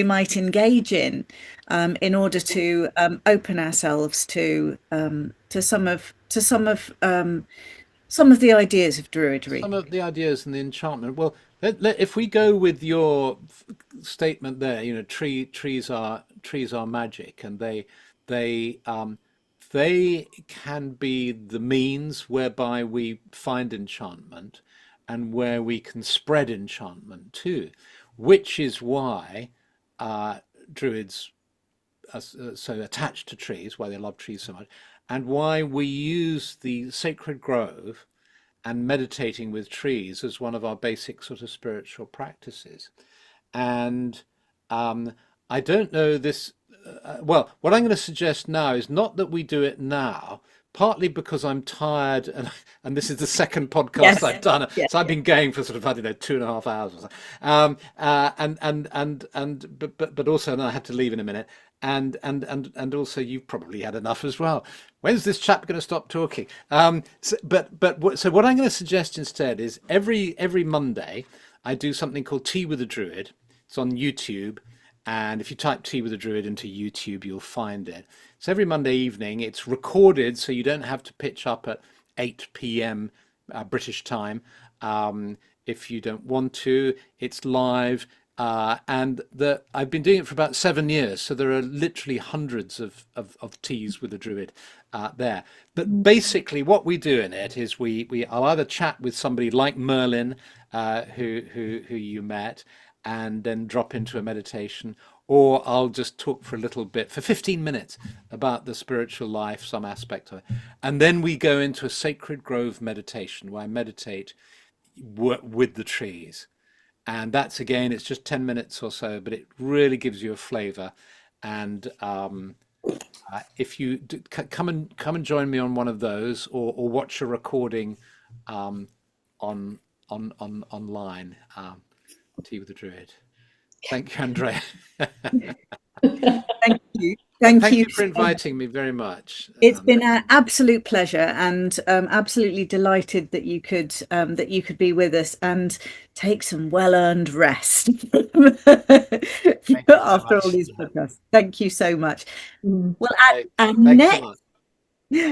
might engage in order to open ourselves to some of the ideas of Druidry.
Some of the ideas and the enchantment. Well, if we go with your statement there, you know, trees are magic, and they they can be the means whereby we find enchantment, and where we can spread enchantment too, which is why Druids are so attached to trees, why they love trees so much, and why we use the sacred grove and meditating with trees as one of our basic sort of spiritual practices. And um, I don't know this. Well, what I'm going to suggest now is not that we do it now, partly because I'm tired, and this is the second podcast
Yes.
I've done,
Yeah.
so I've been going for sort of, I don't know, 2.5 hours or so. But also, and I have to leave in a minute, and also you've probably had enough as well. When's this chap going to stop talking? So what I'm going to suggest instead is every Monday I do something called Tea with a Druid. It's on YouTube. And if you type Tea with a Druid into YouTube, you'll find it. So every Monday evening, it's recorded, so you don't have to pitch up at 8 p.m. British time. If you don't want to, it's live. I've been doing it for about 7 years, so there are literally hundreds of teas with a druid there. But basically, what we do in it is I'll either chat with somebody like Merlin, who you met, and then drop into a meditation, or I'll just talk for a little bit, for 15 minutes, about the spiritual life, some aspect of it. And then we go into a sacred grove meditation where I meditate with the trees. And that's, again, it's just 10 minutes or so, but it really gives you a flavor. And if you come and join me on one of those, or watch a recording on online, Tea with the Druid. Thank you, Andrea.
Thank you. Thank
Thank
you
you for
so much.
inviting me very much.
It's been an absolute pleasure, and absolutely delighted that you could be with us and take some well-earned rest after all
much.
these podcasts. Thank you so much.
Mm.
Well, our
Thanks a lot.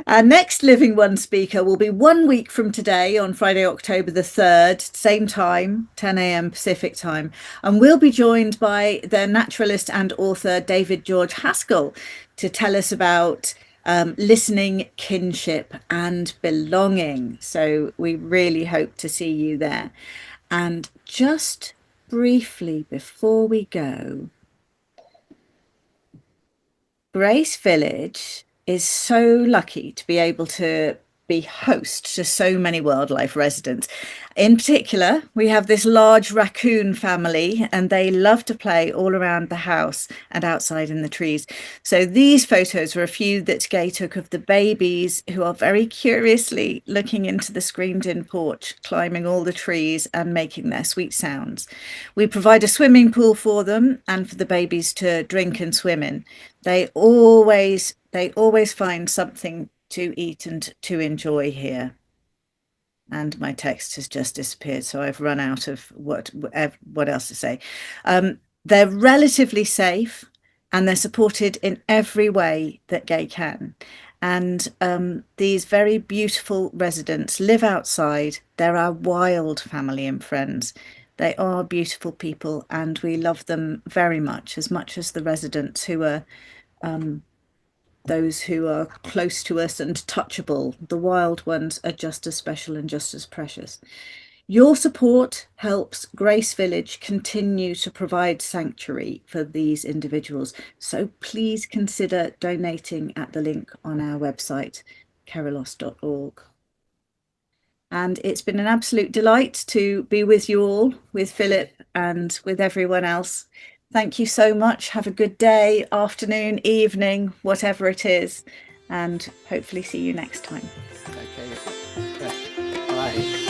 our next Living One speaker will be 1 week from today, on Friday, October the 3rd, same time, 10 a.m. Pacific time. And we'll be joined by the naturalist and author David George Haskell to tell us about listening, kinship, and belonging. So we really hope to see you there. And just briefly before we go, Grace Village is so lucky to be able to be host to so many wildlife residents. In particular, we have this large raccoon family, and they love to play all around the house and outside in the trees. So these photos are a few that Gay took of the babies, who are very curiously looking into the screened-in porch, climbing all the trees and making their sweet sounds. We provide a swimming pool for them and for the babies to drink and swim in. They always find something to eat and to enjoy here. And my text has just disappeared, so I've run out of what else to say. They're relatively safe, and they're supported in every way that Gay can. And these very beautiful residents live outside. They're our wild family and friends. They are beautiful people, and we love them very much as the residents who are those who are close to us and touchable. The wild ones are just as special and just as precious. Your support helps Grace Village continue to provide sanctuary for these individuals. So please consider donating at the link on our website, kerelos.org. And it's been an absolute delight to be with you all, with Philip and with everyone else. Thank you so much. Have a good day, afternoon, evening, whatever it is, and hopefully see you next time.
Okay. Bye.